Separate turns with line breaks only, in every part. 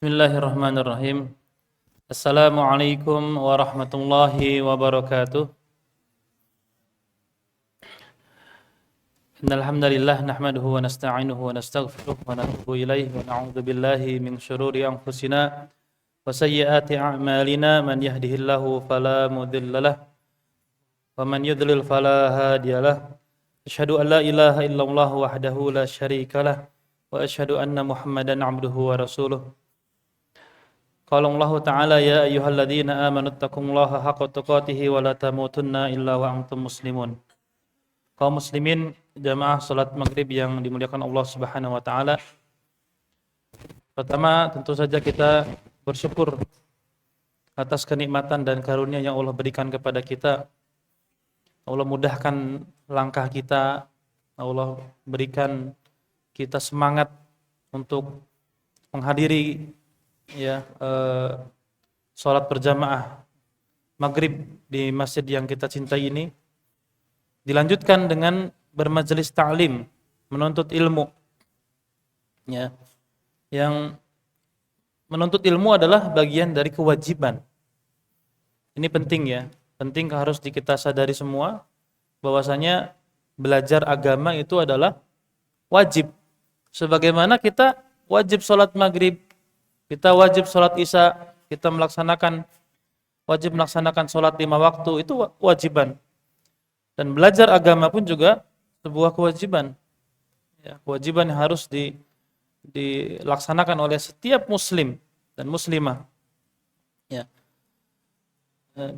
Bismillahirrahmanirrahim. Assalamualaikum warahmatullahi wabarakatuh. Innal hamdalillah nahmaduhu wa nasta'inuhu wa nastaghfiruh wa natubu ilaihi wa na'udzu billahi min shururi anfusina wa sayyiati a'malina man yahdihillahu fala mudhillalah wa man yudlil fala hadiyalah. Asyhadu an la ilaha illallah wahdahu la syarikalah wa asyhadu anna Muhammadan 'abduhu wa rasuluh. Qala Allah Ta'ala ya ayyuhalladzina amanu taqullaha haqqa tuqatih wa la tamutunna illa wa antum muslimun. Kaum muslimin jamaah salat maghrib yang dimuliakan Allah Subhanahu wa taala. Pertama, tentu saja kita bersyukur atas kenikmatan dan karunia yang Allah berikan kepada kita. Allah mudahkan langkah kita. Allah berikan kita semangat untuk menghadiri sholat berjamaah maghrib di masjid yang kita cintai ini, dilanjutkan dengan bermajelis ta'lim, menuntut ilmu. Yang menuntut ilmu adalah bagian dari kewajiban. Ini penting ya, penting harus kita sadari semua bahwasanya belajar agama itu adalah wajib. Sebagaimana kita wajib sholat maghrib, kita wajib sholat isya, kita wajib melaksanakan sholat 5 waktu, itu kewajiban. Dan belajar agama pun juga sebuah kewajiban. Kewajiban yang harus dilaksanakan oleh setiap muslim dan muslimah.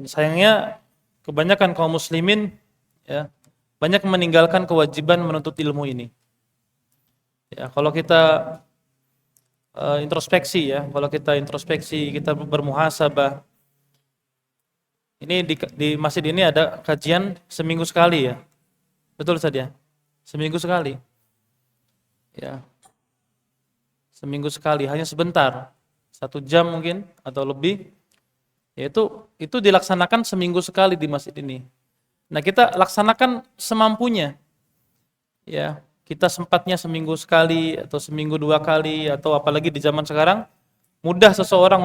Sayangnya kebanyakan kaum muslimin banyak meninggalkan kewajiban menuntut ilmu ini. Kalau kita introspeksi kalau kita introspeksi, kita bermuhasabah. Ini di masjid ini ada kajian seminggu sekali ya. Betul saja. Seminggu sekali. Seminggu sekali, hanya sebentar. 1 jam mungkin atau lebih. Itu dilaksanakan seminggu sekali di masjid ini. Nah, kita laksanakan semampunya. Kita sempatnya seminggu sekali atau seminggu 2 kali, atau apalagi di zaman sekarang mudah seseorang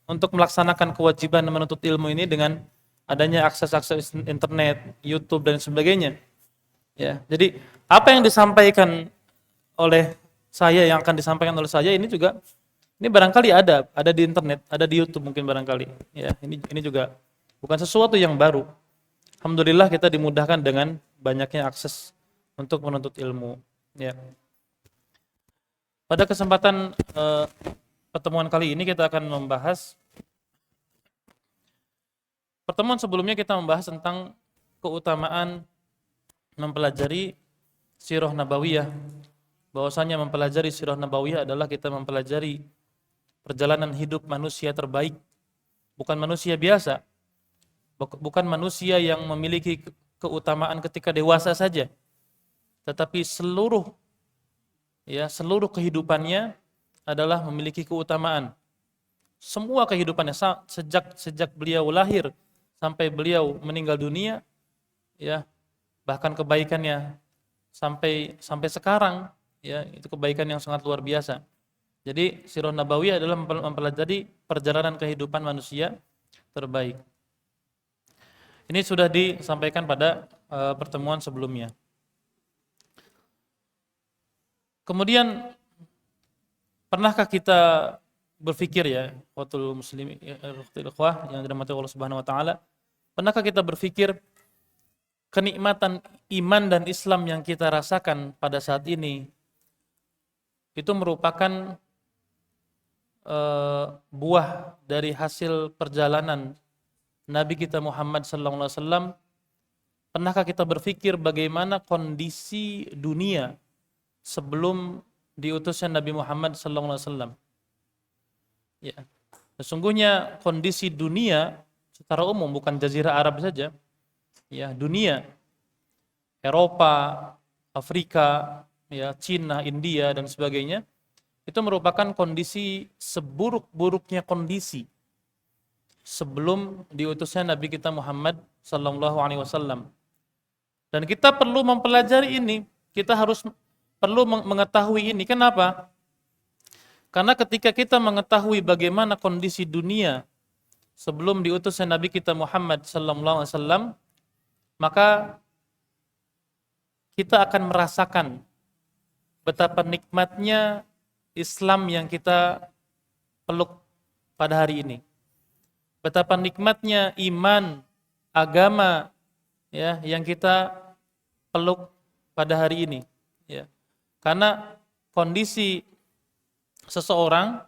untuk melaksanakan kewajiban menuntut ilmu ini dengan adanya akses internet, YouTube dan sebagainya. Jadi apa yang disampaikan oleh saya, yang akan disampaikan oleh saya ini juga ini barangkali ada di internet, ada di YouTube mungkin barangkali. Ini juga bukan sesuatu yang baru. Alhamdulillah kita dimudahkan dengan banyaknya akses untuk menuntut ilmu. Pada kesempatan pertemuan kali ini kita akan membahas, pertemuan sebelumnya kita membahas tentang keutamaan mempelajari sirah nabawiyah. Bahwasanya mempelajari sirah nabawiyah adalah kita mempelajari perjalanan hidup manusia terbaik. Bukan manusia biasa. Bukan manusia yang memiliki keutamaan ketika dewasa saja. Tetapi seluruh kehidupannya adalah memiliki keutamaan. Semua kehidupannya sejak beliau lahir sampai beliau meninggal dunia, bahkan kebaikannya sampai sekarang, itu kebaikan yang sangat luar biasa. Jadi sirah nabawiyah adalah mempelajari perjalanan kehidupan manusia terbaik. Ini sudah disampaikan pada pertemuan sebelumnya. Kemudian pernahkah kita berpikir waqtul muslimin waqtul ikhwah yang dirahmati Allah Subhanahu wa taala, pernahkah kita berpikir kenikmatan iman dan Islam yang kita rasakan pada saat ini itu merupakan buah dari hasil perjalanan Nabi kita Muhammad sallallahu alaihi wasallam? Pernahkah kita berpikir bagaimana kondisi dunia sebelum diutusnya Nabi Muhammad sallallahu alaihi wasallam? Sesungguhnya kondisi dunia secara umum, bukan jazirah Arab saja, dunia, Eropa, Afrika, Cina, India dan sebagainya, itu merupakan kondisi seburuk-buruknya kondisi sebelum diutusnya Nabi kita Muhammad sallallahu alaihi wasallam. Dan kita perlu mempelajari ini, kita perlu mengetahui ini. Kenapa? Karena ketika kita mengetahui bagaimana kondisi dunia sebelum diutusnya Nabi kita Muhammad sallallahu alaihi wasallam, maka kita akan merasakan betapa nikmatnya Islam yang kita peluk pada hari ini. Betapa nikmatnya iman, agama ya yang kita peluk pada hari ini ya. Karena kondisi seseorang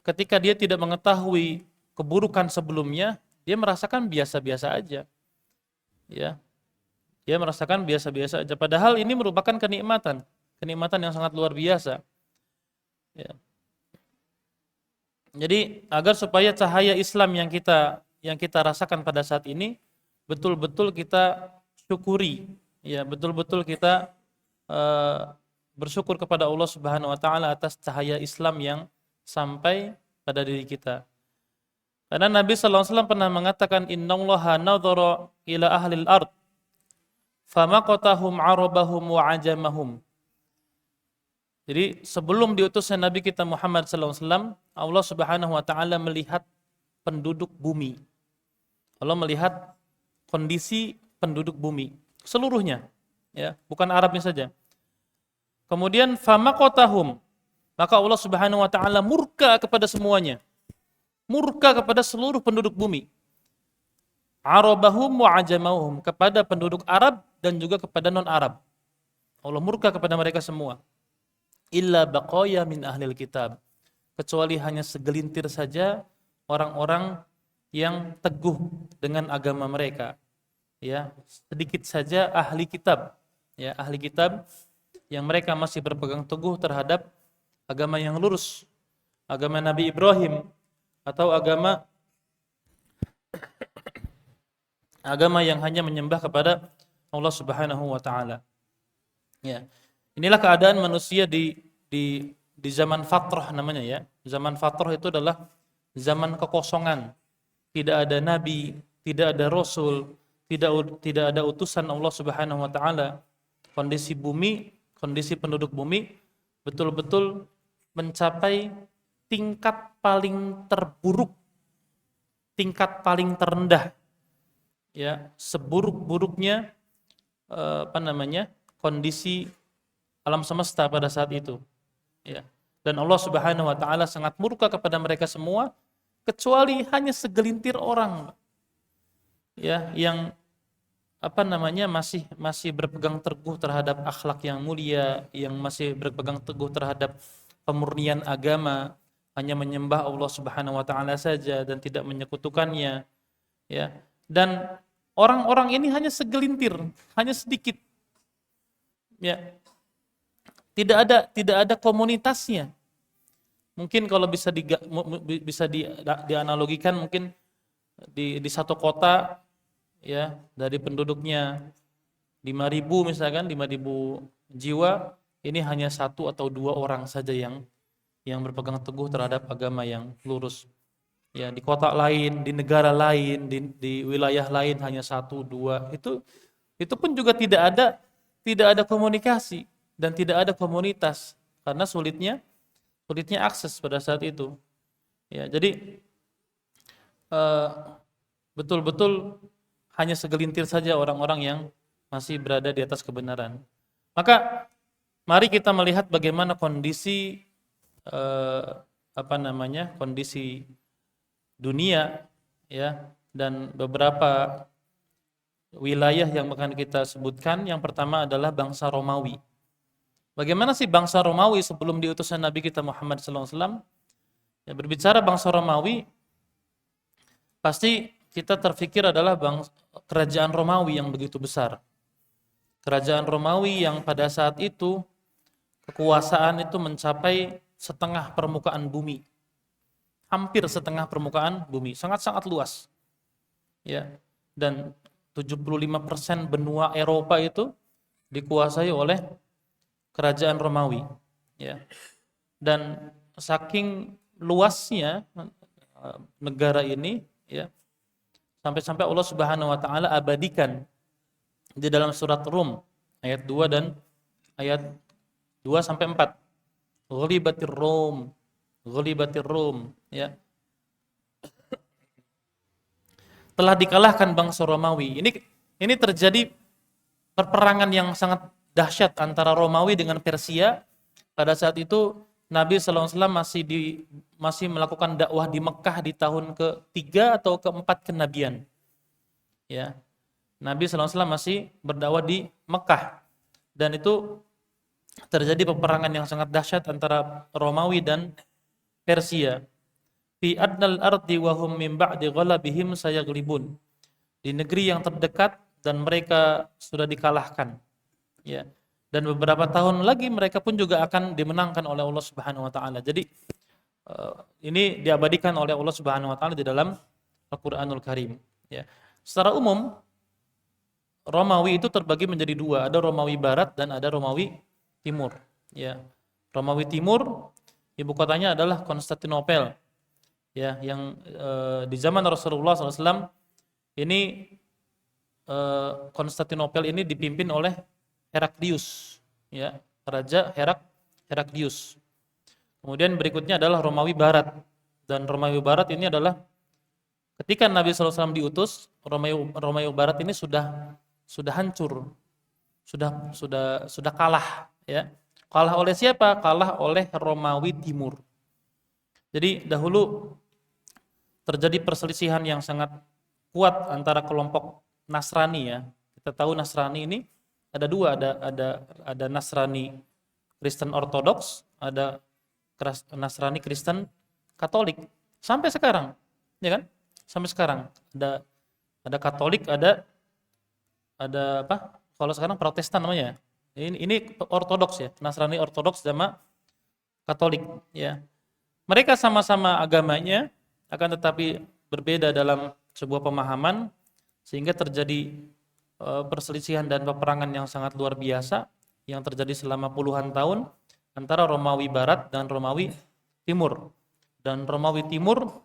ketika dia tidak mengetahui keburukan sebelumnya, dia merasakan biasa-biasa aja. Ya. Dia merasakan biasa-biasa aja. Padahal ini merupakan kenikmatan yang sangat luar biasa. Ya. Jadi agar supaya cahaya Islam yang kita rasakan pada saat ini betul-betul kita syukuri, ya, betul-betul kita bersyukur kepada Allah Subhanahu wa taala atas cahaya Islam yang sampai pada diri kita. Karena Nabi sallallahu alaihi wasallam pernah mengatakan innallaha nadhara ila ahlil ard famaqatahum arabahum wa ajamahum. Jadi sebelum diutusnya Nabi kita Muhammad sallallahu alaihi wasallam, Allah Subhanahu wa taala melihat penduduk bumi. Allah melihat kondisi penduduk bumi seluruhnya, ya, bukan Arabnya saja. Kemudian famaqatahum, maka Allah Subhanahu wa taala murka kepada semuanya. Murka kepada seluruh penduduk bumi. Arabahum wa ajamahum, kepada penduduk Arab dan juga kepada non-Arab. Allah murka kepada mereka semua. Illa baqaya min ahlil kitab, kecuali hanya segelintir saja orang-orang yang teguh dengan agama mereka. Ya, sedikit saja ahli kitab, ya, ahli kitab yang mereka masih berpegang teguh terhadap agama yang lurus, agama Nabi Ibrahim atau agama yang hanya menyembah kepada Allah Subhanahu wa taala. Ya. Inilah keadaan manusia di zaman fatrah namanya, ya. Zaman fatrah itu adalah zaman kekosongan. Tidak ada nabi, tidak ada rasul, tidak ada utusan Allah Subhanahu wa taala. Kondisi bumi, kondisi penduduk bumi betul-betul mencapai tingkat paling terburuk, tingkat paling terendah. Ya, seburuk-buruknya kondisi alam semesta pada saat itu, ya. Dan Allah Subhanahu wa taala sangat murka kepada mereka semua kecuali hanya segelintir orang, ya, yang masih berpegang teguh terhadap akhlak yang mulia, yang masih berpegang teguh terhadap pemurnian agama, hanya menyembah Allah Subhanahu wa taala saja dan tidak menyekutukannya, ya. Dan orang-orang ini hanya segelintir, hanya sedikit. Ya. Tidak ada komunitasnya. Mungkin kalau bisa dianalogikan mungkin di satu kota, ya, dari penduduknya 5.000 misalkan, 5.000 jiwa, ini hanya 1 atau 2 orang saja yang berpegang teguh terhadap agama yang lurus. Ya, di kota lain, di negara lain, di wilayah lain hanya 1, 2. Itu pun juga tidak ada komunikasi dan tidak ada komunitas karena sulitnya akses pada saat itu. Ya, jadi betul-betul hanya segelintir saja orang-orang yang masih berada di atas kebenaran. Maka mari kita melihat bagaimana kondisi kondisi dunia, ya, dan beberapa wilayah yang akan kita sebutkan. Yang pertama adalah bangsa Romawi. Bagaimana sih bangsa Romawi sebelum diutusnya Nabi kita Muhammad SAW? Ya, berbicara bangsa Romawi, pasti kita terfikir adalah kerajaan Romawi yang begitu besar. Kerajaan Romawi yang pada saat itu kekuasaan itu mencapai setengah permukaan bumi. Hampir setengah permukaan bumi, sangat-sangat luas. Ya. Dan 75% benua Eropa itu dikuasai oleh kerajaan Romawi, ya. Dan saking luasnya negara ini, ya, sampai-sampai Allah Subhanahu wa taala abadikan di dalam surat Rum ayat 2 dan ayat 2 sampai 4. Ghulibatir Rum Ghulibatir Rum, ya. Telah dikalahkan bangsa Romawi. Ini terjadi perperangan yang sangat dahsyat antara Romawi dengan Persia. Pada saat itu Nabi SAW masih melakukan dakwah di Mekah di tahun ke-3 atau ke-4 kenabian. Ya. Nabi SAW masih berdakwah di Mekah. Dan itu terjadi peperangan yang sangat dahsyat antara Romawi dan Persia. Fi adnal ardi wa hum min ba'di ghalabihim sayaglibun. Di negeri yang terdekat dan mereka sudah dikalahkan. Ya. Dan beberapa tahun lagi mereka pun juga akan dimenangkan oleh Allah Subhanahu wa taala. Jadi ini diabadikan oleh Allah Subhanahu wa taala di dalam Al-Qur'anul Karim, ya. Secara umum Romawi itu terbagi menjadi dua, ada Romawi Barat dan ada Romawi Timur, ya. Romawi Timur ibu kotanya adalah Konstantinopel, ya, yang di zaman Rasulullah SAW ini Konstantinopel ini dipimpin oleh Heraklius, ya, Raja Heraklius. Kemudian berikutnya adalah Romawi Barat, dan Romawi Barat ini adalah ketika Nabi SAW diutus, Romawi Barat ini sudah hancur, sudah kalah, ya. Kalah oleh siapa? Kalah oleh Romawi Timur. Jadi dahulu terjadi perselisihan yang sangat kuat antara kelompok Nasrani, ya. Kita tahu Nasrani ini ada dua, ada Nasrani Kristen Ortodoks, ada Nasrani Kristen Katolik. Sampai sekarang, ya kan? Sampai sekarang ada Katolik, ada apa? Kalau sekarang Protestan namanya. Ini Ortodoks, ya, Nasrani Ortodoks sama Katolik, ya. Mereka sama-sama agamanya, akan tetapi berbeda dalam sebuah pemahaman sehingga terjadi perselisihan dan peperangan yang sangat luar biasa yang terjadi selama puluhan tahun antara Romawi Barat dan Romawi Timur. Dan Romawi Timur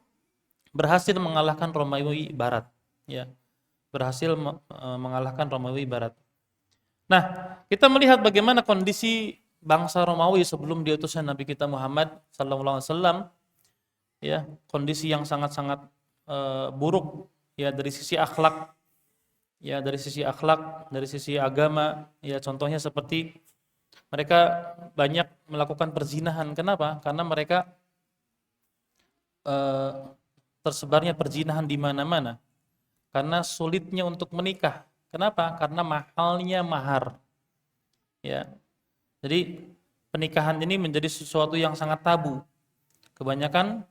berhasil mengalahkan Romawi Barat, ya. Berhasil mengalahkan Romawi Barat. Nah, kita melihat bagaimana kondisi bangsa Romawi sebelum diutusnya Nabi kita Muhammad SAW, ya, kondisi yang sangat-sangat buruk, ya, dari sisi akhlak. Ya, dari sisi akhlak, dari sisi agama, ya, contohnya seperti mereka banyak melakukan perzinahan. Kenapa? Karena mereka tersebarnya perzinahan di mana-mana. Karena sulitnya untuk menikah. Kenapa? Karena mahalnya mahar. Ya. Jadi pernikahan ini menjadi sesuatu yang sangat tabu. Kebanyakan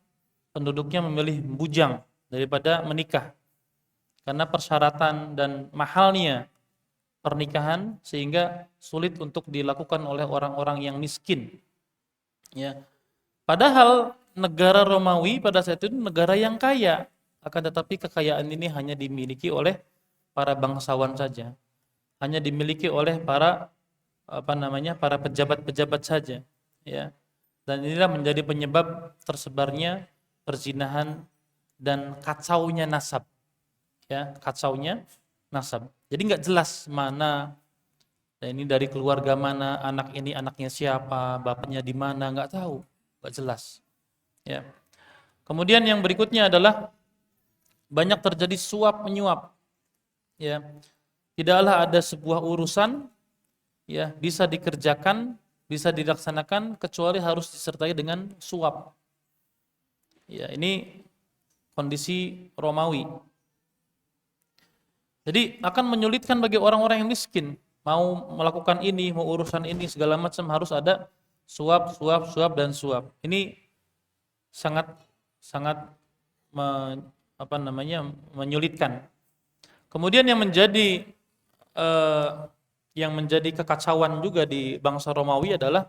penduduknya memilih bujang daripada menikah. Karena persyaratan dan mahalnya pernikahan sehingga sulit untuk dilakukan oleh orang-orang yang miskin. Ya. Padahal negara Romawi pada saat itu negara yang kaya, akan tetapi kekayaan ini hanya dimiliki oleh para bangsawan saja. Hanya dimiliki oleh para para pejabat-pejabat saja, ya. Dan inilah menjadi penyebab tersebarnya perzinahan dan kacaunya nasab. Ya, kacaunya nasab. Jadi nggak jelas mana, dan ini dari keluarga mana, anak ini anaknya siapa, bapaknya di mana, nggak tahu, nggak jelas. Ya. Kemudian yang berikutnya adalah banyak terjadi suap menyuap. Ya. Tidaklah ada sebuah urusan, ya, bisa dikerjakan, bisa dilaksanakan kecuali harus disertai dengan suap. Ya, ini kondisi Romawi. Jadi akan menyulitkan bagi orang-orang yang miskin, mau melakukan ini, mau urusan ini segala macam harus ada suap dan suap. Ini sangat menyulitkan. Kemudian yang menjadi kekacauan juga di bangsa Romawi adalah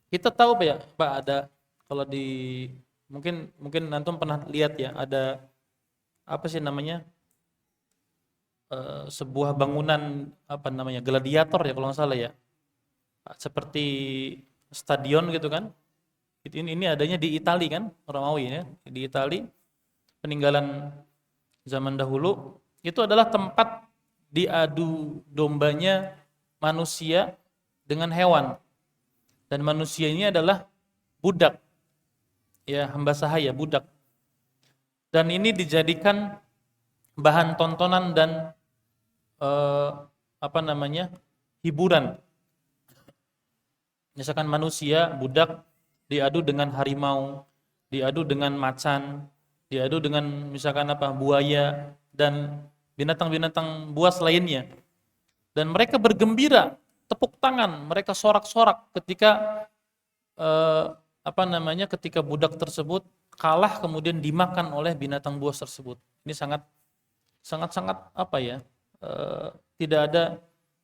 kita tahu Pak, ada kalau di mungkin antum pernah lihat, ya, ada apa sih namanya? Sebuah bangunan gladiator, ya, kalau nggak salah, ya, seperti stadion gitu kan. Ini adanya di Italia kan, Romawi, ya, di Italia peninggalan zaman dahulu. Itu adalah tempat diadu dombanya manusia dengan hewan, dan manusia ini adalah budak, ya hamba sahaya, budak. Dan ini dijadikan bahan tontonan dan eh, hiburan. Misalkan manusia, budak diadu dengan harimau, diadu dengan macan, diadu dengan misalkan buaya dan binatang-binatang buas lainnya. Dan mereka bergembira, tepuk tangan, mereka sorak-sorak ketika ketika budak tersebut kalah kemudian dimakan oleh binatang buas tersebut. Ini sangat tidak ada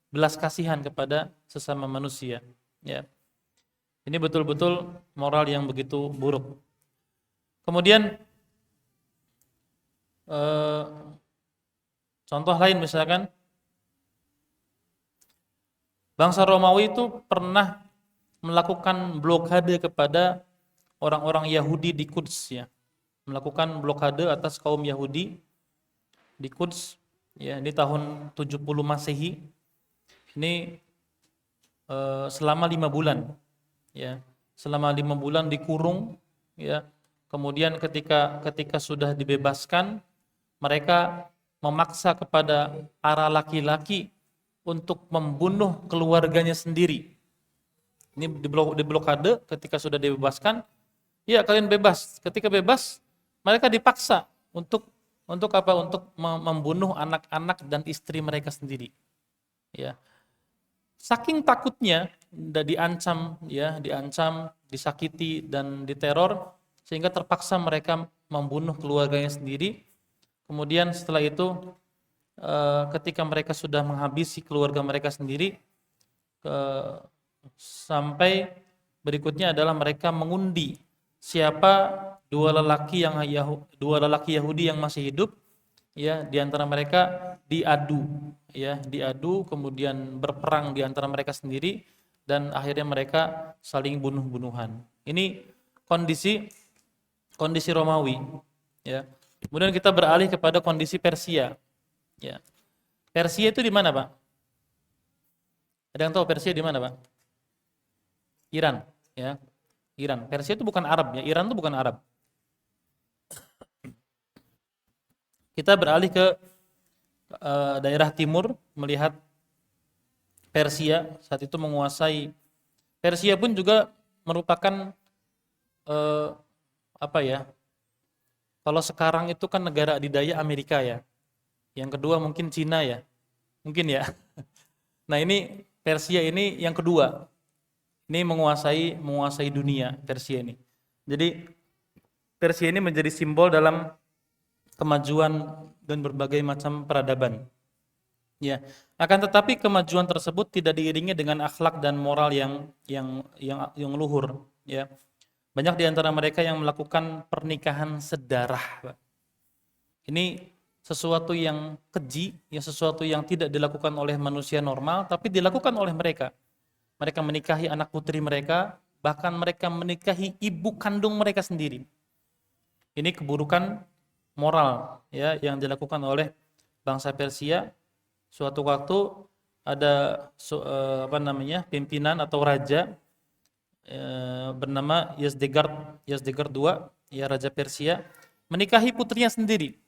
belas kasihan kepada sesama manusia, ya. Ini betul-betul moral yang begitu buruk. Kemudian contoh lain misalkan bangsa Romawi itu pernah melakukan blokade kepada orang-orang Yahudi di Quds, ya. Melakukan blokade atas kaum Yahudi di Quds, ya, di tahun 70 Masehi. Ini selama 5 bulan. Ya, selama 5 bulan dikurung, ya. Kemudian ketika sudah dibebaskan, mereka memaksa kepada para laki-laki untuk membunuh keluarganya sendiri. Ini diblokade. Ketika sudah dibebaskan, ya kalian bebas. Ketika bebas, mereka dipaksa untuk membunuh anak-anak dan istri mereka sendiri. Ya. Saking takutnya diancam, disakiti dan diteror sehingga terpaksa mereka membunuh keluarganya sendiri. Kemudian setelah itu ketika mereka sudah menghabisi keluarga mereka sendiri, sampai berikutnya adalah mereka mengundi siapa dua lelaki Yahudi yang masih hidup, ya, di antara mereka diadu, kemudian berperang di antara mereka sendiri dan akhirnya mereka saling bunuh-bunuhan. Ini kondisi Romawi, ya. Kemudian kita beralih kepada kondisi Persia, ya. Persia itu di mana, Pak? Ada yang tahu Persia di mana, Pak? Iran, ya. Iran. Persia itu bukan Arab, ya. Iran itu bukan Arab. Kita beralih ke daerah timur, melihat Persia saat itu menguasai. Persia pun juga merupakan kalau sekarang itu kan negara adidaya Amerika, ya. Yang kedua mungkin Cina, ya. Mungkin, ya. Nah, ini Persia ini yang kedua. Ini menguasai dunia, Persia ini. Jadi Persia ini menjadi simbol dalam kemajuan dan berbagai macam peradaban. Ya, akan tetapi kemajuan tersebut tidak diiringi dengan akhlak dan moral yang luhur, ya. Banyak di antara mereka yang melakukan pernikahan sedarah. Ini sesuatu yang keji, ya, sesuatu yang tidak dilakukan oleh manusia normal, tapi dilakukan oleh mereka. Mereka menikahi anak putri mereka, bahkan mereka menikahi ibu kandung mereka sendiri. Ini keburukan moral, ya, yang dilakukan oleh bangsa Persia. Suatu waktu ada pimpinan atau raja bernama Yazdegerd II, ya, raja Persia, menikahi putrinya sendiri.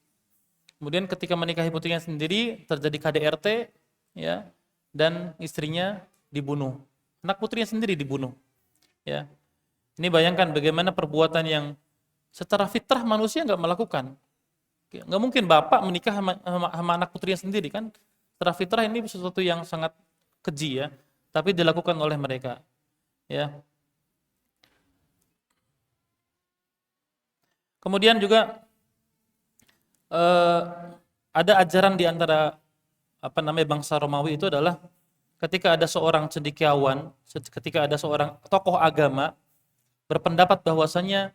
Kemudian ketika menikahi putrinya sendiri terjadi KDRT, ya, dan istrinya dibunuh. Anak putrinya sendiri dibunuh, ya. Ini bayangkan bagaimana perbuatan yang secara fitrah manusia nggak melakukan. Nggak mungkin bapak menikah sama anak putrinya sendiri, kan? Secara fitrah ini sesuatu yang sangat keji, ya, tapi dilakukan oleh mereka, ya. Kemudian juga ada ajaran di antara bangsa Romawi itu adalah ketika ada seorang cendekiawan, ketika ada seorang tokoh agama berpendapat bahwasanya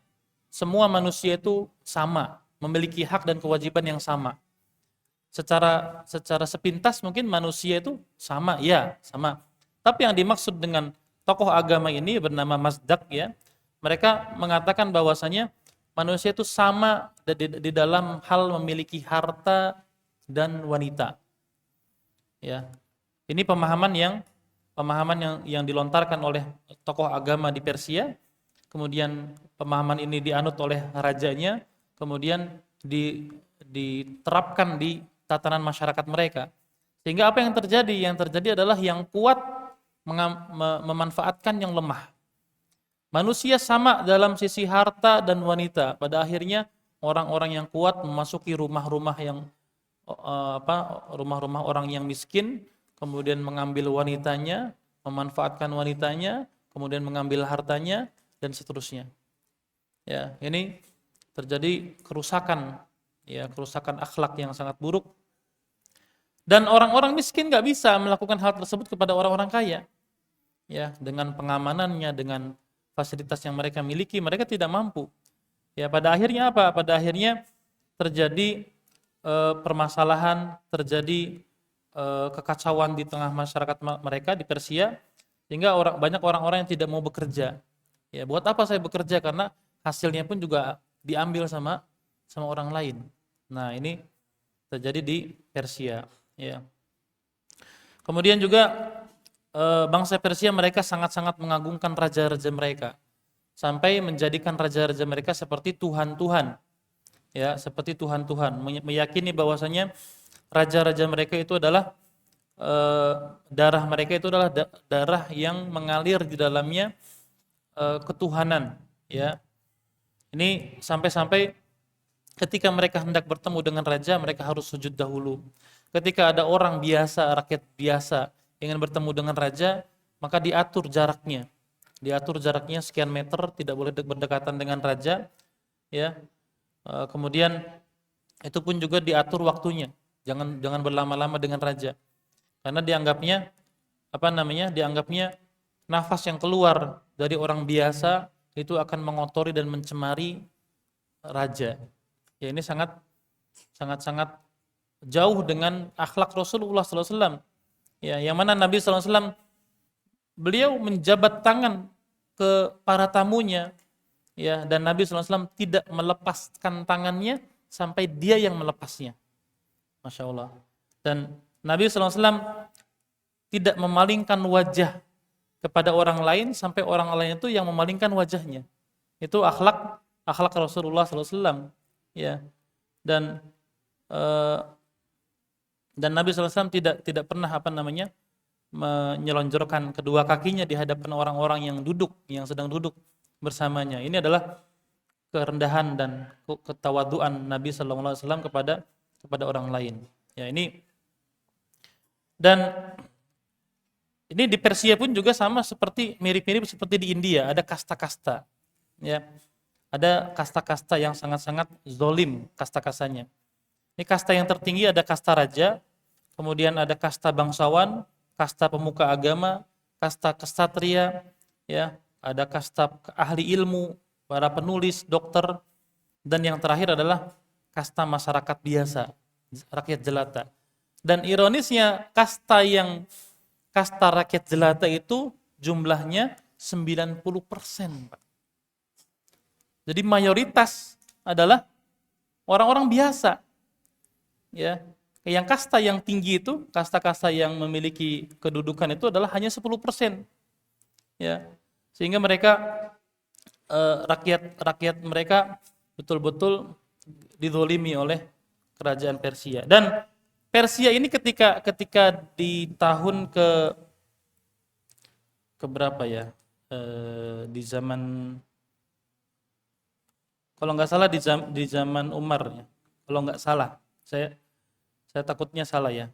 semua manusia itu sama, memiliki hak dan kewajiban yang sama. Secara sepintas mungkin manusia itu sama, ya, sama. Tapi yang dimaksud dengan tokoh agama ini bernama Mazdak, ya, mereka mengatakan bahwasanya manusia itu sama di dalam hal memiliki harta dan wanita. Ya. Ini pemahaman yang dilontarkan oleh tokoh agama di Persia kemudian pemahaman ini dianut oleh rajanya, kemudian diterapkan di tatanan masyarakat mereka. Sehingga apa yang terjadi? Yang terjadi adalah yang kuat memanfaatkan yang lemah. Manusia sama dalam sisi harta dan wanita. Pada akhirnya orang-orang yang kuat memasuki rumah-rumah yang rumah-rumah orang yang miskin, kemudian mengambil wanitanya, memanfaatkan wanitanya, kemudian mengambil hartanya dan seterusnya. Ya, ini terjadi kerusakan, ya, kerusakan akhlak yang sangat buruk. Dan orang-orang miskin nggak bisa melakukan hal tersebut kepada orang-orang kaya. Ya, dengan pengamanannya, dengan fasilitas yang mereka miliki, mereka tidak mampu. Ya, pada akhirnya apa? Pada akhirnya terjadi permasalahan, terjadi kekacauan di tengah masyarakat mereka di Persia, sehingga banyak orang-orang yang tidak mau bekerja. Ya, buat apa saya bekerja? Karena hasilnya pun juga diambil sama orang lain. Nah, ini terjadi di Persia. Ya. Kemudian juga bangsa Persia mereka sangat-sangat mengagungkan raja-raja mereka, sampai menjadikan raja-raja mereka seperti tuhan-tuhan. Ya, seperti tuhan-tuhan, meyakini bahwasanya raja-raja mereka itu adalah darah mereka itu adalah darah yang mengalir di dalamnya ketuhanan, ya. Ini sampai-sampai ketika mereka hendak bertemu dengan raja, mereka harus sujud dahulu. Ketika ada orang biasa, rakyat biasa ingin bertemu dengan raja, maka diatur jaraknya. Diatur jaraknya sekian meter, tidak boleh berdekatan dengan raja, ya. Kemudian itu pun juga diatur waktunya. Jangan berlama-lama dengan raja. Karena dianggapnya dianggapnya nafas yang keluar dari orang biasa itu akan mengotori dan mencemari raja. Ya, ini sangat jauh dengan akhlak Rasulullah SAW. Ya, yang mana Nabi SAW beliau menjabat tangan ke para tamunya, ya, dan Nabi SAW tidak melepaskan tangannya sampai dia yang melepasnya. Masya Allah. Dan Nabi SAW tidak memalingkan wajah kepada orang lain sampai orang lain itu yang memalingkan wajahnya. Itu akhlak Rasulullah SAW. Ya. Dan Nabi SAW tidak pernah menyelonjorkan kedua kakinya di hadapan orang-orang yang sedang duduk bersamanya. Ini adalah kerendahan dan ketawaduan Nabi SAW kepada orang lain. Ya, ini di Persia pun juga sama, mirip-mirip seperti di India, ada kasta-kasta. Ya. Ada kasta-kasta yang sangat-sangat zolim kasta-kastanya. Ini kasta yang tertinggi ada kasta raja, kemudian ada kasta bangsawan, kasta pemuka agama, kasta kesatria, ya, ada kasta ahli ilmu, para penulis, dokter, dan yang terakhir adalah kasta masyarakat biasa, rakyat jelata. Dan ironisnya kasta rakyat jelata itu jumlahnya 90%, Pak. Jadi mayoritas adalah orang-orang biasa. Ya. Yang kasta yang tinggi itu, kasta-kasta yang memiliki kedudukan itu adalah hanya 10%. Ya. Sehingga mereka rakyat mereka betul-betul dizolimi oleh kerajaan Persia. Dan Persia ini ketika di tahun ke berapa ya? Di zaman, kalau nggak salah di zaman Umar ya. Kalau nggak salah, saya takutnya salah ya.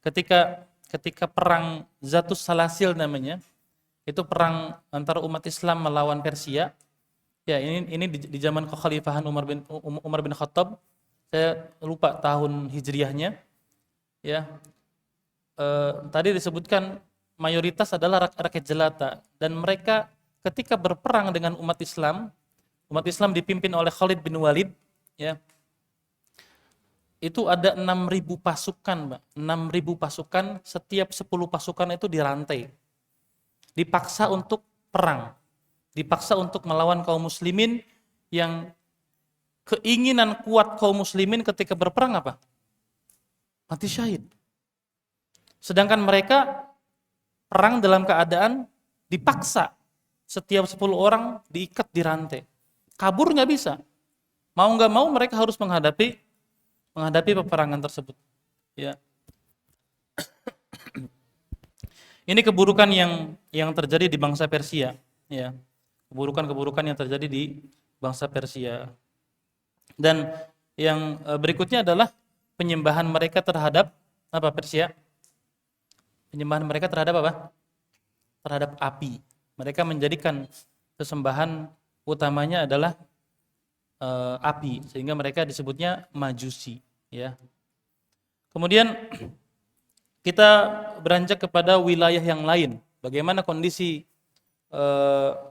Ketika perang Zatus Salasil namanya, itu perang antara umat Islam melawan Persia. Ya, ini di zaman kekhalifahan Umar bin Khattab. Saya lupa tahun hijriahnya. Ya. Tadi disebutkan mayoritas adalah rakyat jelata, dan mereka ketika berperang dengan umat Islam dipimpin oleh Khalid bin Walid, ya. Itu ada 6.000 pasukan, Mbak. 6.000 pasukan, setiap 10 pasukan itu dirantai. Dipaksa untuk perang. Dipaksa untuk melawan kaum muslimin yang keinginan kuat kaum muslimin ketika berperang apa? Mati syahid. Sedangkan mereka perang dalam keadaan dipaksa. setiap 10 orang diikat di rantai. Kabur nggak bisa. Mau nggak mau mereka harus menghadapi peperangan tersebut. Ya. Ini keburukan yang terjadi di bangsa Persia, ya. Keburukan-keburukan yang terjadi di bangsa Persia. Dan yang berikutnya adalah penyembahan mereka terhadap apa Persia? Penyembahan mereka terhadap apa? Terhadap api. Mereka menjadikan sesembahan utamanya adalah api, sehingga mereka disebutnya Majusi, ya. Kemudian kita beranjak kepada wilayah yang lain. Bagaimana kondisi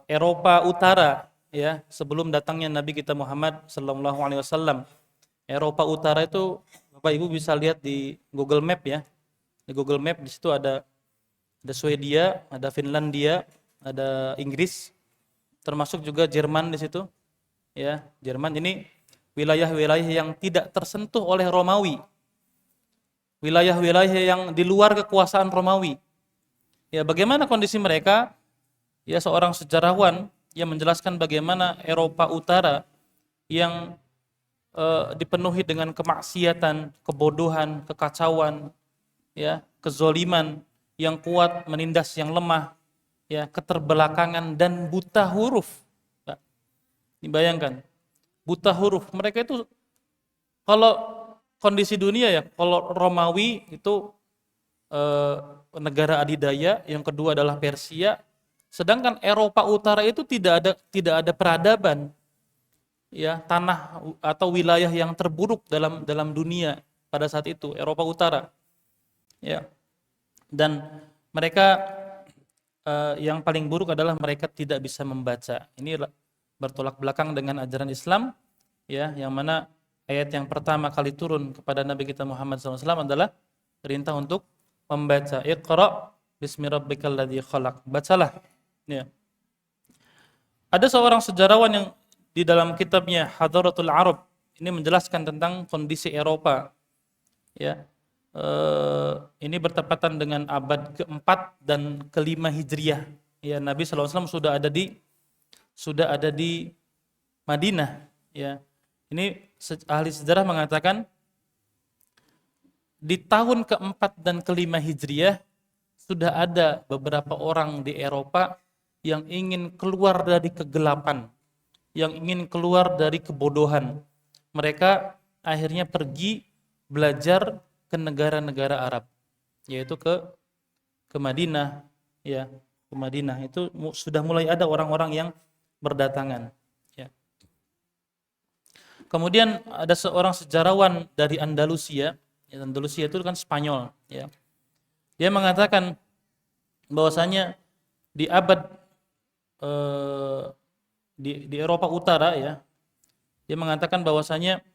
Eropa Utara, ya, sebelum datangnya Nabi kita Muhammad sallallahu alaihi wasallam. Eropa Utara itu Bapak Ibu bisa lihat di Google Map, ya. Di Google Map di situ ada Swedia, ada Finlandia, ada Inggris, termasuk juga Jerman di situ. Ya, Jerman ini wilayah-wilayah yang tidak tersentuh oleh Romawi. Wilayah-wilayah yang di luar kekuasaan Romawi. Ya, bagaimana kondisi mereka? Ya, seorang sejarawan yang menjelaskan bagaimana Eropa Utara yang dipenuhi dengan kemaksiatan, kebodohan, kekacauan, ya, kezoliman, yang kuat menindas yang lemah, ya, keterbelakangan dan buta huruf. Dibayangkan, buta huruf. Mereka itu kalau kondisi dunia, ya, kalau Romawi itu negara adidaya, yang kedua adalah Persia, sedangkan Eropa Utara itu tidak ada peradaban, ya, tanah atau wilayah yang terburuk dalam dunia pada saat itu, Eropa Utara, ya. Dan mereka yang paling buruk adalah mereka tidak bisa membaca. Ini bertolak belakang dengan ajaran Islam, ya, yang mana ayat yang pertama kali turun kepada Nabi kita Muhammad SAW adalah perintah untuk membaca. Iqra bismi rabbikal ladzi khalaq. Bacalah, ya. Ada seorang sejarawan yang di dalam kitabnya Hadaratul Arab ini menjelaskan tentang kondisi Eropa, ya. Ini bertepatan dengan abad keempat dan kelima Hijriah. Ya, Nabi SAW sudah ada di Madinah, ya. Ini ahli sejarah mengatakan di tahun keempat dan kelima Hijriah sudah ada beberapa orang di Eropa yang ingin keluar dari kegelapan, yang ingin keluar dari kebodohan. Mereka akhirnya pergi belajar ke negara-negara Arab, yaitu ke Madinah, ya, ke Madinah. Itu sudah mulai ada orang-orang yang berdatangan, ya. Kemudian ada seorang sejarawan dari Andalusia, ya, Andalusia itu kan Spanyol, ya. Dia mengatakan bahwasanya di abad di Eropa Utara, ya, dia mengatakan bahwasanya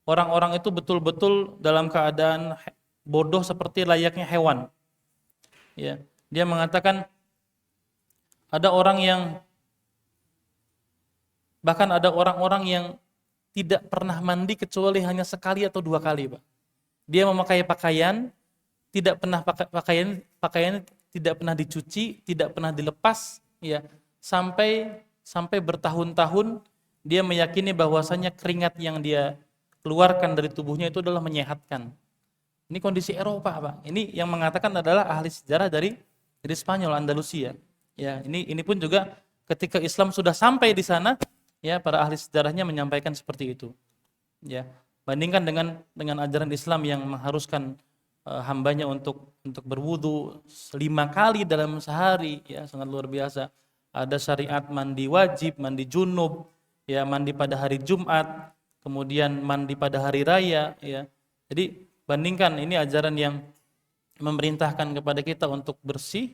orang-orang itu betul-betul dalam keadaan bodoh seperti layaknya hewan, ya. Dia mengatakan bahkan ada orang-orang yang tidak pernah mandi kecuali hanya sekali atau dua kali, Pak. Dia memakai pakaian, pakaian tidak pernah dicuci, tidak pernah dilepas, ya, sampai bertahun-tahun dia meyakini bahwasanya keringat yang dia keluarkan dari tubuhnya itu adalah menyehatkan. Ini kondisi Eropa, Pak. Ini yang mengatakan adalah ahli sejarah dari Spanyol, Andalusia. Ya, ini pun juga ketika Islam sudah sampai di sana, ya, para ahli sejarahnya menyampaikan seperti itu. Ya, bandingkan dengan ajaran Islam yang mengharuskan hambanya untuk berwudu 5 kali dalam sehari, ya, sangat luar biasa. Ada syariat mandi wajib, mandi junub, ya, mandi pada hari Jumat, kemudian mandi pada hari raya, ya. Jadi bandingkan, ini ajaran yang memerintahkan kepada kita untuk bersih,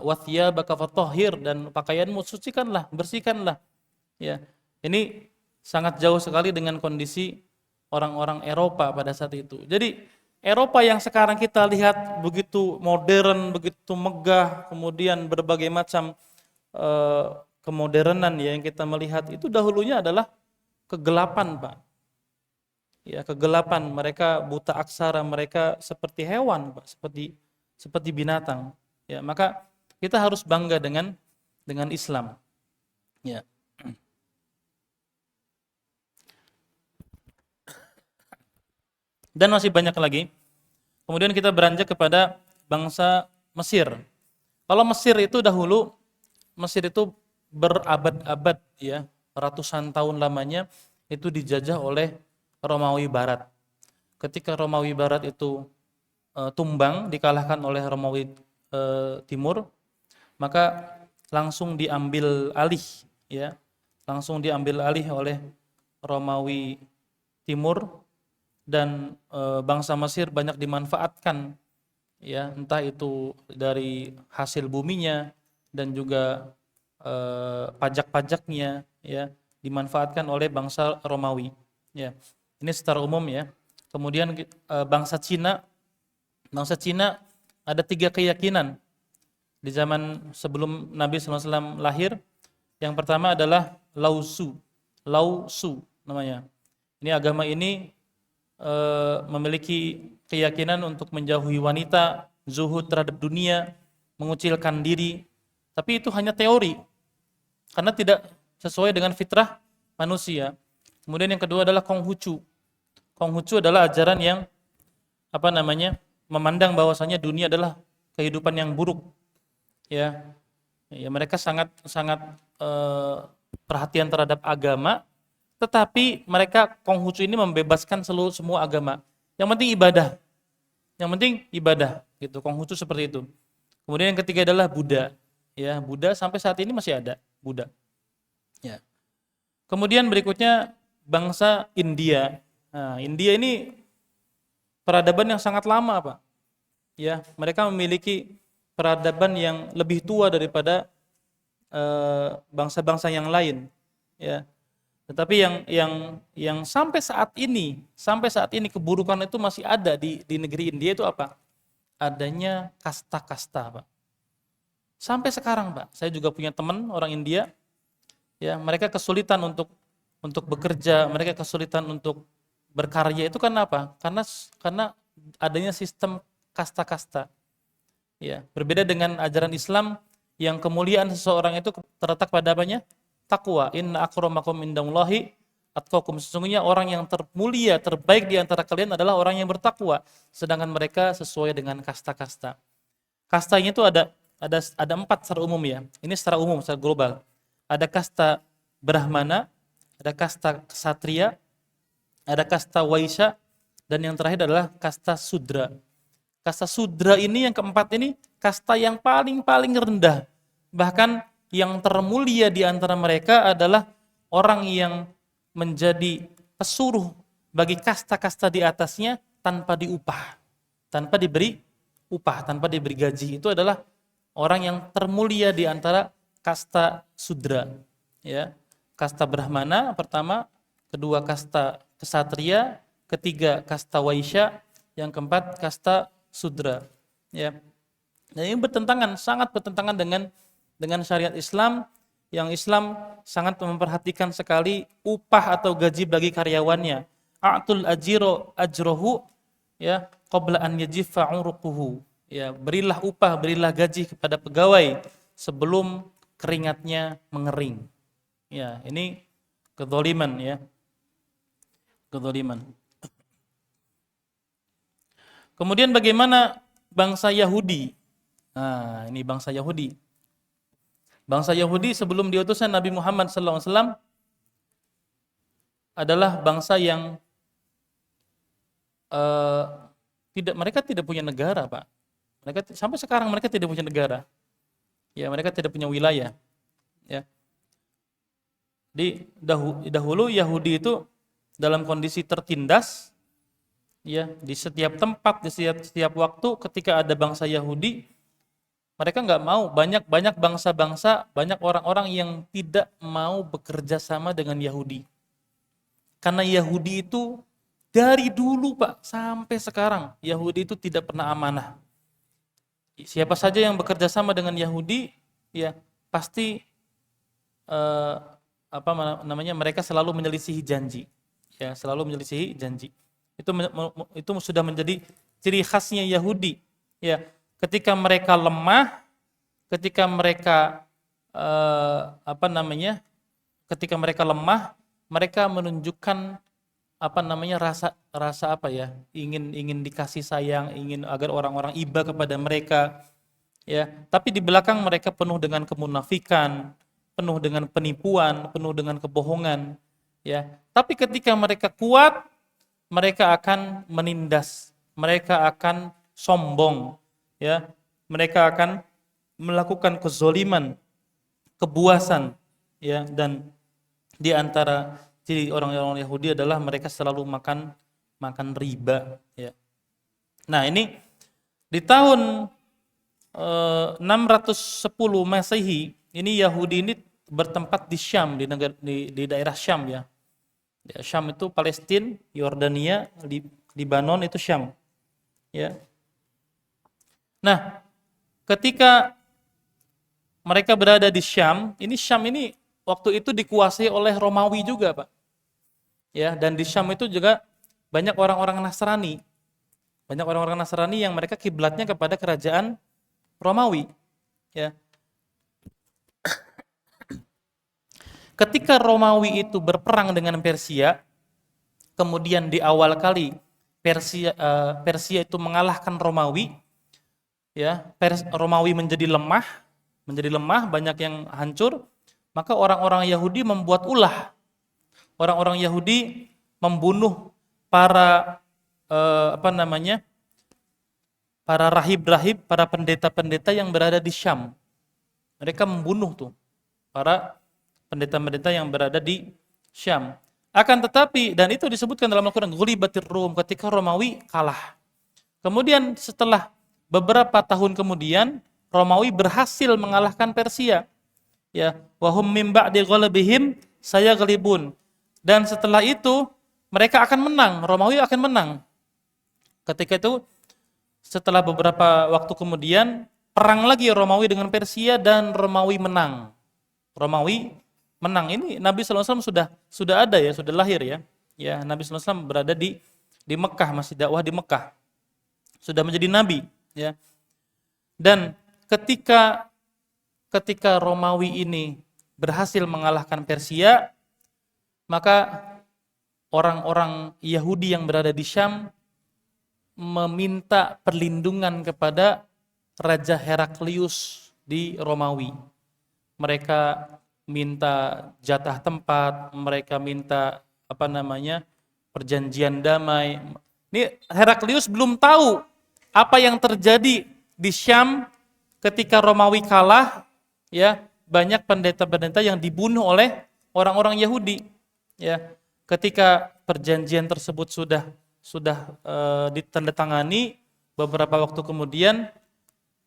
wathiyabaka fatahhir, dan pakaianmu sucikanlah, bersihkanlah, ya. Ini sangat jauh sekali dengan kondisi orang-orang Eropa pada saat itu. Jadi Eropa yang sekarang kita lihat begitu modern, begitu megah, kemudian berbagai macam kemodernan, ya, yang kita melihat itu dahulunya adalah kegelapan, Pak. Ya, kegelapan, mereka buta aksara, mereka seperti hewan, Pak, seperti binatang. Ya, maka kita harus bangga dengan dengan Islam. Ya. Dan masih banyak lagi. Kemudian kita beranjak kepada bangsa Mesir. Kalau Mesir itu dahulu, Mesir itu berabad-abad ya, ratusan tahun lamanya itu dijajah oleh Romawi Barat. Ketika Romawi Barat itu tumbang, dikalahkan oleh Romawi Timur, maka langsung diambil alih ya. Langsung diambil alih oleh Romawi Timur dan bangsa Mesir banyak dimanfaatkan ya, entah itu dari hasil buminya dan juga pajak-pajaknya ya, dimanfaatkan oleh bangsa Romawi ya. Ini secara umum ya. Kemudian bangsa Cina ada 3 keyakinan di zaman sebelum Nabi SAW lahir. Yang pertama adalah Lao Tzu namanya. Ini agama ini memiliki keyakinan untuk menjauhi wanita, zuhud terhadap dunia, mengucilkan diri. Tapi itu hanya teori, karena tidak sesuai dengan fitrah manusia. Kemudian yang kedua adalah Konghucu. Konghucu adalah ajaran yang memandang bahwasanya dunia adalah kehidupan yang buruk. Ya, mereka sangat perhatian terhadap agama, tetapi mereka Konghucu ini membebaskan semua agama. Yang penting ibadah. Yang penting ibadah gitu. Konghucu seperti itu. Kemudian yang ketiga adalah Buddha. Ya, Buddha sampai saat ini masih ada Buddha. Ya. Kemudian berikutnya bangsa India. Nah, India ini peradaban yang sangat lama, Pak. Ya, mereka memiliki peradaban yang lebih tua daripada bangsa-bangsa yang lain. Ya. Tetapi yang sampai saat ini keburukan itu masih ada di negeri India itu apa? Adanya kasta-kasta, Pak. Sampai sekarang, Pak. Saya juga punya teman orang India. Ya, mereka kesulitan untuk bekerja, mereka kesulitan untuk berkarya itu karena apa? Karena adanya sistem kasta-kasta. Ya, berbeda dengan ajaran Islam yang kemuliaan seseorang itu terletak pada apanya? Takwa. Inna akramakum indallahi atqakum. Sesungguhnya orang yang termulia, terbaik di antara kalian adalah orang yang bertakwa. Sedangkan mereka sesuai dengan kasta-kasta. Kastanya itu ada 4 secara umum ya. Ini secara umum, secara global. Ada kasta Brahmana, ada kasta Ksatria, ada kasta Waisya, dan yang terakhir adalah kasta Sudra. Kasta Sudra ini yang keempat ini kasta yang paling rendah. Bahkan yang termulia di antara mereka adalah orang yang menjadi pesuruh bagi kasta-kasta di atasnya tanpa diupah, tanpa diberi upah, tanpa diberi gaji. Itu adalah orang yang termulia di antara kasta Sudra. Ya, kasta Brahmana pertama, kedua kasta Ksatria, ketiga kasta Waisya, yang keempat kasta Sudra. Ya. Nah, ini sangat bertentangan dengan syariat Islam, yang Islam sangat memperhatikan sekali upah atau gaji bagi karyawannya. A'tul ajiro ajrohu ya qabla an yajifa 'uruquhu. Ya, berilah upah, berilah gaji kepada pegawai sebelum keringatnya mengering. Ya, ini kezaliman ya. Kezaliman. Kemudian bagaimana bangsa Yahudi? Nah, ini bangsa Yahudi. Bangsa Yahudi sebelum diutusnya Nabi Muhammad SAW adalah bangsa yang mereka tidak punya negara, Pak. Sampai sekarang mereka tidak punya negara. Ya, mereka tidak punya wilayah. Ya. Dahulu Yahudi itu dalam kondisi tertindas. Ya, di setiap tempat, di setiap waktu ketika ada bangsa Yahudi, mereka nggak mau, banyak bangsa-bangsa, banyak orang-orang yang tidak mau bekerja sama dengan Yahudi. Karena Yahudi itu dari dulu, Pak, sampai sekarang Yahudi itu tidak pernah amanah. Siapa saja yang bekerja sama dengan Yahudi, ya pasti mereka selalu menyelisihi janji. Ya, selalu menyelisihi janji. Itu sudah menjadi ciri khasnya Yahudi. Ya, ketika mereka lemah, ketika mereka apa namanya, ketika mereka lemah, mereka menunjukkan apa namanya, rasa apa ya, ingin dikasih sayang, ingin agar orang-orang iba kepada mereka, ya. Tapi di belakang mereka penuh dengan kemunafikan, penuh dengan penipuan, penuh dengan kebohongan, ya. Tapi ketika mereka kuat, mereka akan menindas, mereka akan sombong, ya. Mereka akan melakukan kezoliman, kebuasan, ya. Dan di antara ciri orang-orang Yahudi adalah mereka selalu makan riba, ya. Nah, ini di tahun 610 Masehi, ini Yahudi ini bertempat di Syam, di daerah Syam, ya. Syam itu Palestina, Yordania, Libanon itu Syam, ya. Nah, ketika mereka berada di Syam ini waktu itu dikuasai oleh Romawi juga, Pak. Ya, dan di Syam itu juga banyak orang-orang Nasrani. Banyak orang-orang Nasrani yang mereka kiblatnya kepada kerajaan Romawi, ya. Ketika Romawi itu berperang dengan Persia, kemudian di awal kali Persia itu mengalahkan Romawi, ya, Romawi menjadi lemah, banyak yang hancur, maka orang-orang Yahudi membuat ulah. Orang-orang Yahudi membunuh para apa namanya? Para rahib-rahib, para pendeta-pendeta yang berada di Syam. Mereka membunuh tuh para pendeta-pendeta yang berada di Syam. Akan tetapi, dan itu disebutkan dalam Al-Quran, ghulibatir Rum, ketika Romawi kalah. Kemudian setelah beberapa tahun kemudian, Romawi berhasil mengalahkan Persia. Ya, wahum mim ba'di ghalabihim sayaghlibun. Dan setelah itu mereka akan menang, Romawi akan menang. Ketika itu setelah beberapa waktu kemudian perang lagi Romawi dengan Persia dan Romawi menang. Romawi menang. Ini Nabi SAW sudah ada ya, sudah lahir ya. Ya, Nabi SAW berada di Mekah, masih dakwah di Mekah. Sudah menjadi nabi, ya. Dan ketika Romawi ini berhasil mengalahkan Persia, maka orang-orang Yahudi yang berada di Syam meminta perlindungan kepada Raja Heraklius di Romawi. Mereka minta jatah tempat, mereka minta apa namanya, perjanjian damai. Ini Heraklius belum tahu apa yang terjadi di Syam ketika Romawi kalah, ya. Banyak pendeta-pendeta yang dibunuh oleh orang-orang Yahudi, ya. Ketika perjanjian tersebut sudah ditandatangani, beberapa waktu kemudian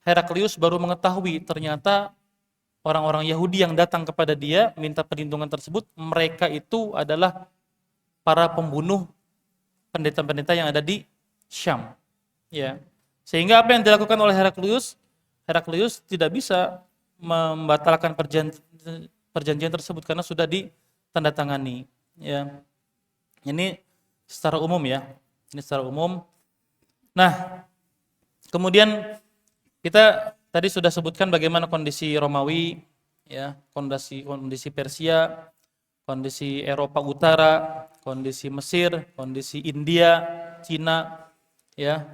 Heraklius baru mengetahui ternyata orang-orang Yahudi yang datang kepada dia minta perlindungan tersebut, mereka itu adalah para pembunuh pendeta-pendeta yang ada di Syam, ya. Sehingga apa yang dilakukan oleh Heraklius tidak bisa membatalkan perjanjian tersebut karena sudah ditandatangani, ya. Ini secara umum, ya. Ini secara umum. Nah, kemudian kita tadi sudah sebutkan bagaimana kondisi Romawi, ya, kondisi Persia, kondisi Eropa Utara, kondisi Mesir, kondisi India, Cina, ya.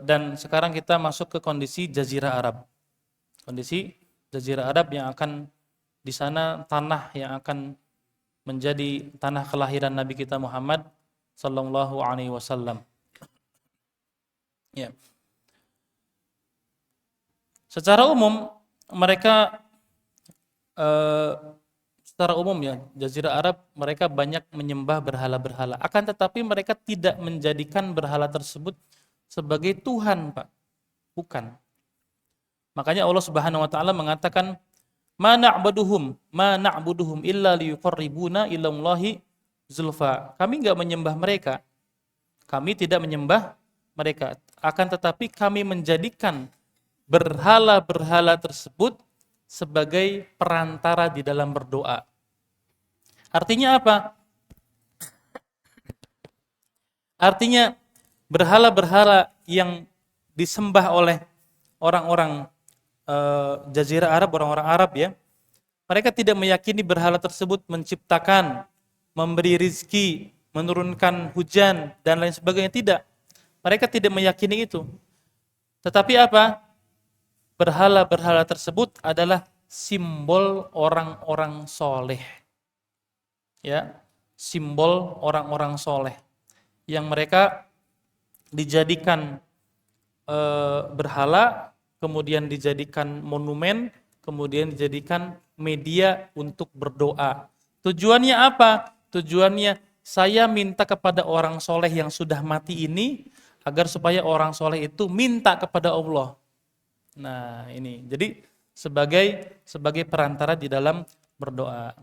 Dan sekarang kita masuk ke kondisi Jazirah Arab. Kondisi Jazirah Arab yang akan di sana tanah yang akan menjadi tanah kelahiran Nabi kita Muhammad sallallahu alaihi wasallam. Ya. Secara umum mereka secara umum, ya, Jazirah Arab mereka banyak menyembah berhala-berhala. Akan tetapi mereka tidak menjadikan berhala tersebut sebagai Tuhan, Pak. Bukan. Makanya Allah Subhanahu wa taala mengatakan ma na'buduhum illa liyuqarribuna ilallahi zulfa. Kami enggak menyembah mereka. Kami tidak menyembah mereka. Akan tetapi kami menjadikan berhala-berhala tersebut sebagai perantara di dalam berdoa. Artinya apa? Artinya berhala-berhala yang disembah oleh orang-orang Jazirah Arab, orang-orang Arab ya, mereka tidak meyakini berhala tersebut menciptakan, memberi rizki, menurunkan hujan dan lain sebagainya. Tidak, mereka tidak meyakini itu. Tetapi apa? Berhala-berhala tersebut adalah simbol orang-orang soleh, ya, simbol orang-orang soleh yang mereka dijadikan berhala, kemudian dijadikan monumen, kemudian dijadikan media untuk berdoa. Tujuannya apa? Tujuannya saya minta kepada orang soleh yang sudah mati ini agar supaya orang soleh itu minta kepada Allah. Nah ini, jadi sebagai perantara di dalam berdoa.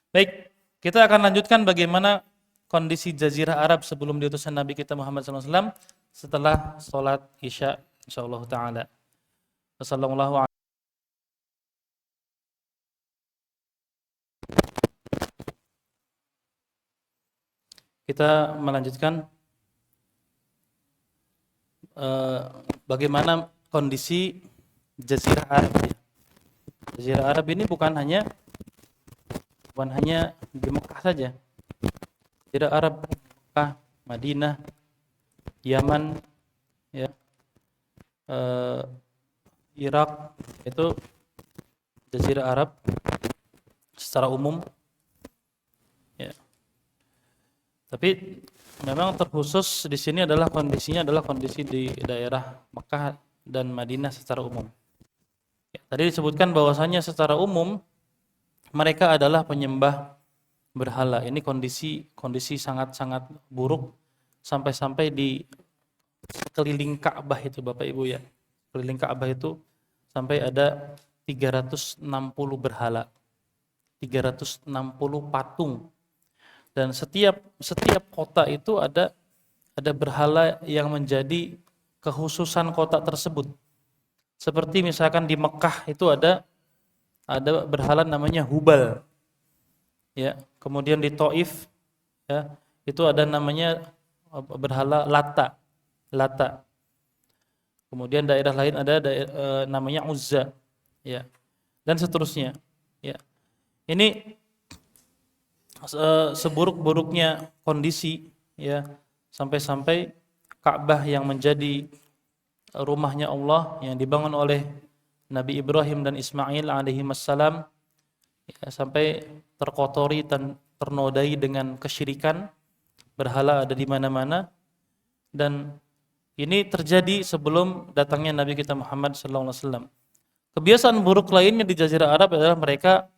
Baik, kita akan lanjutkan bagaimana kondisi Jazirah Arab sebelum diutusnya Nabi kita Muhammad SAW setelah sholat Isya insyaallah taala. Wassallallahu kita melanjutkan bagaimana kondisi Jazirah Arab. Jazirah Arab ini bukan hanya di Mekah saja. Jazirah Arab, Mekah, Madinah, Yaman, ya, Irak, itu Jazirah Arab secara umum. Ya. Tapi memang terkhusus di sini adalah kondisi di daerah Mekah dan Madinah secara umum. Ya, tadi disebutkan bahwasanya secara umum mereka adalah penyembah berhala. Ini kondisi sangat-sangat buruk sampai-sampai di keliling Ka'bah itu Bapak Ibu ya. Keliling Ka'bah itu sampai ada 360 berhala. 360 patung. Dan setiap kota itu ada berhala yang menjadi kekhususan kota tersebut. Seperti misalkan di Mekah itu ada berhala namanya Hubal. Ya, kemudian di Taif ya, itu ada namanya berhala Lata. Kemudian daerah lain ada namanya Uzza, ya. Dan seterusnya, ya. Ini seburuk-buruknya kondisi ya, sampai-sampai Ka'bah yang menjadi rumahnya Allah yang dibangun oleh Nabi Ibrahim dan Ismail alaihi wassalam ya, sampai terkotori dan ternodai dengan kesyirikan, berhala ada di mana-mana. Dan ini terjadi sebelum datangnya Nabi kita Muhammad SAW. Kebiasaan buruk lainnya di Jazirah Arab adalah mereka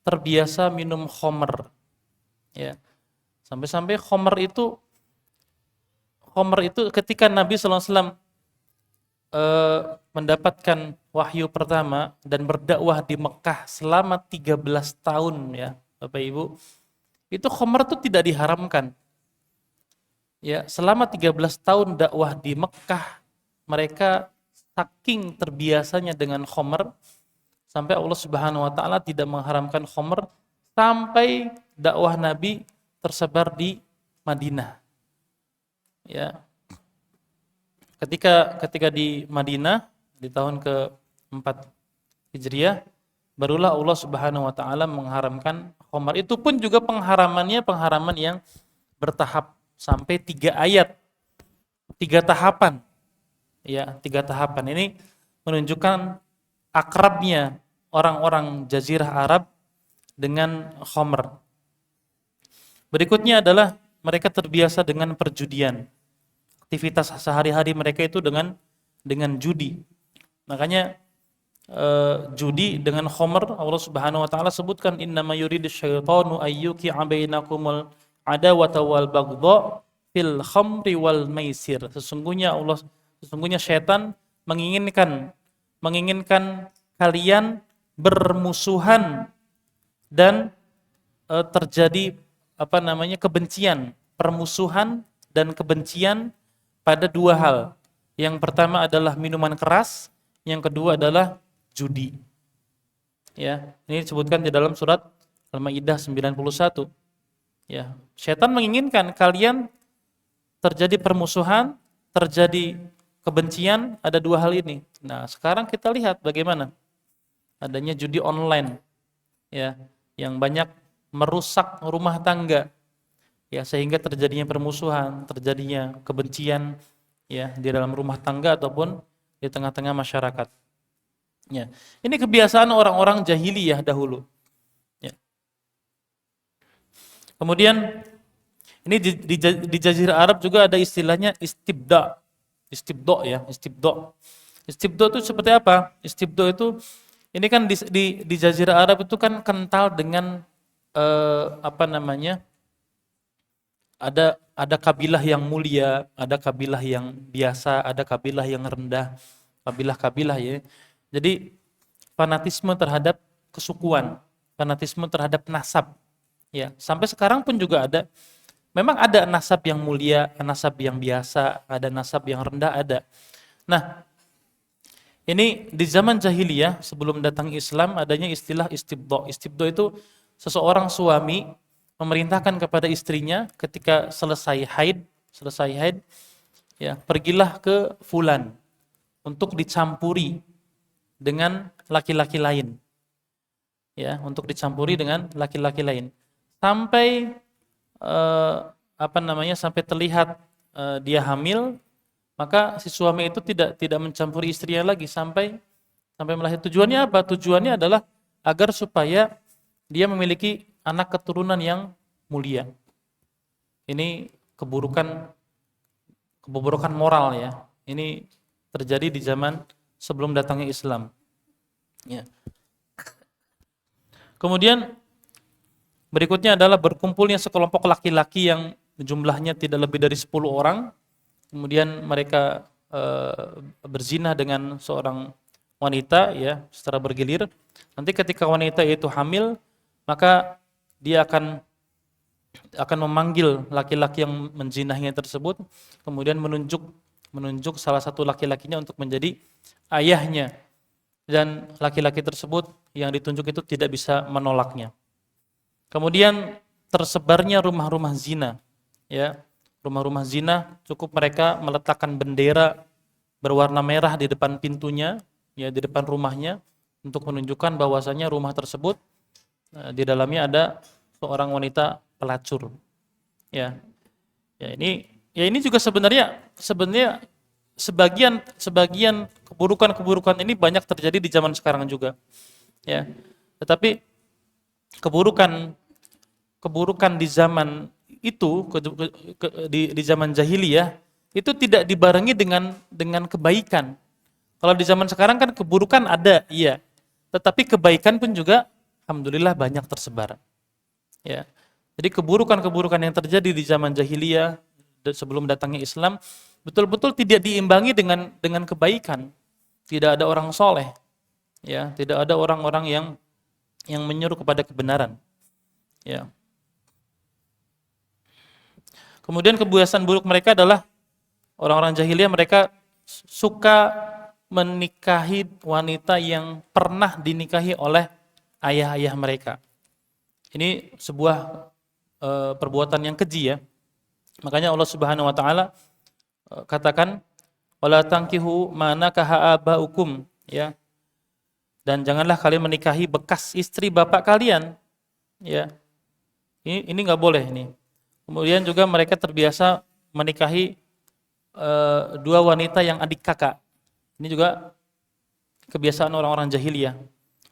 terbiasa minum khamr. Ya. Sampai-sampai khamr itu ketika Nabi SAW mendapatkan wahyu pertama dan berdakwah di Mekah selama 13 tahun ya Bapak Ibu, itu khamr itu tidak diharamkan. Ya, selama 13 tahun dakwah di Mekah, mereka saking terbiasanya dengan khamr sampai Allah Subhanahu wa taala tidak mengharamkan khamr sampai dakwah Nabi tersebar di Madinah. Ya. Ketika di Madinah di tahun ke-4 Hijriah, barulah Allah Subhanahu wa taala mengharamkan khamr. Itu pun juga pengharaman yang bertahap sampai 3 ayat. 3 tahapan. Ya, 3 tahapan. Ini menunjukkan akrabnya orang-orang Jazirah Arab dengan khamr. Berikutnya adalah mereka terbiasa dengan perjudian. Aktivitas sehari-hari mereka itu dengan judi. Makanya judi dengan khamr Allah Subhanahu wa taala sebutkan innama yuridus syaitanu ayyuqi'a bainakumul adawata wal baghdha fil khamri wal maisir. Sesungguhnya syaitan menginginkan kalian bermusuhan dan terjadi kebencian, permusuhan dan kebencian pada 2 hal. Yang pertama adalah minuman keras, yang kedua adalah judi. Ya, ini disebutkan di dalam surat Al-Maidah 91. Ya, syaitan menginginkan kalian terjadi permusuhan, terjadi kebencian ada dua hal ini. Nah, sekarang kita lihat bagaimana adanya judi online, ya, yang banyak merusak rumah tangga, ya, sehingga terjadinya permusuhan, terjadinya kebencian, ya, di dalam rumah tangga ataupun di tengah-tengah masyarakat. Ya, ini kebiasaan orang-orang jahiliyah dahulu. Ya. Kemudian ini di Jazirah Arab juga ada istilahnya istibda. Istibdo, ya, istibdo. Istibdo itu seperti apa? Istibdo itu ini kan di Jazirah Arab itu kan kental dengan apa namanya? Ada kabilah yang mulia, ada kabilah yang biasa, ada kabilah yang rendah, kabilah-kabilah, ya. Jadi fanatisme terhadap kesukuan, fanatisme terhadap nasab, ya. Sampai sekarang pun juga ada. Memang ada nasab yang mulia, nasab yang biasa, ada nasab yang rendah, ada. Nah, ini di zaman jahiliyah sebelum datang Islam adanya istilah istibdo. Istibdo itu seseorang suami memerintahkan kepada istrinya ketika selesai haid, ya, pergilah ke fulan untuk dicampuri dengan laki-laki lain. Ya, untuk dicampuri dengan laki-laki lain. Sampai sampai terlihat dia hamil, maka si suami itu tidak mencampuri istrinya lagi sampai melahirkan. Tujuannya apa? Tujuannya adalah agar supaya dia memiliki anak keturunan yang mulia. Ini kebobrokan moral, ya. Ini terjadi di zaman sebelum datangnya Islam. Ya. Kemudian berikutnya adalah berkumpulnya sekelompok laki-laki yang jumlahnya tidak lebih dari 10 orang. Kemudian mereka berzina dengan seorang wanita, ya, secara bergilir. Nanti ketika wanita itu hamil, maka dia akan memanggil laki-laki yang menzinahnya tersebut, kemudian menunjuk salah satu laki-lakinya untuk menjadi ayahnya. Dan laki-laki tersebut yang ditunjuk itu tidak bisa menolaknya. Kemudian tersebarnya rumah-rumah zina, ya. Rumah-rumah zina cukup mereka meletakkan bendera berwarna merah di depan pintunya, ya, di depan rumahnya, untuk menunjukkan bahwasanya rumah tersebut di dalamnya ada seorang wanita pelacur. Ya. Ya, ini juga sebenarnya sebagian keburukan-keburukan ini banyak terjadi di zaman sekarang juga. Ya. Tetapi keburukan di zaman itu di zaman jahiliyah itu tidak dibarengi dengan kebaikan. Kalau di zaman sekarang kan keburukan ada, iya. Tetapi kebaikan pun juga alhamdulillah banyak tersebar. Ya. Jadi keburukan-keburukan yang terjadi di zaman jahiliyah sebelum datangnya Islam betul-betul tidak diimbangi dengan kebaikan. Tidak ada orang soleh, ya, tidak ada orang-orang yang menyuruh kepada kebenaran. Ya. Kemudian kebiasaan buruk mereka adalah orang-orang jahiliyah, mereka suka menikahi wanita yang pernah dinikahi oleh ayah-ayah mereka. Ini sebuah perbuatan yang keji, ya. Makanya Allah Subhanahu wa taala katakan wala tankihu ma nakaha abaukum, ya. Dan janganlah kalian menikahi bekas istri bapak kalian, ya. Ini enggak boleh ini. Kemudian juga mereka terbiasa menikahi dua wanita yang adik kakak. Ini juga kebiasaan orang-orang jahiliyah.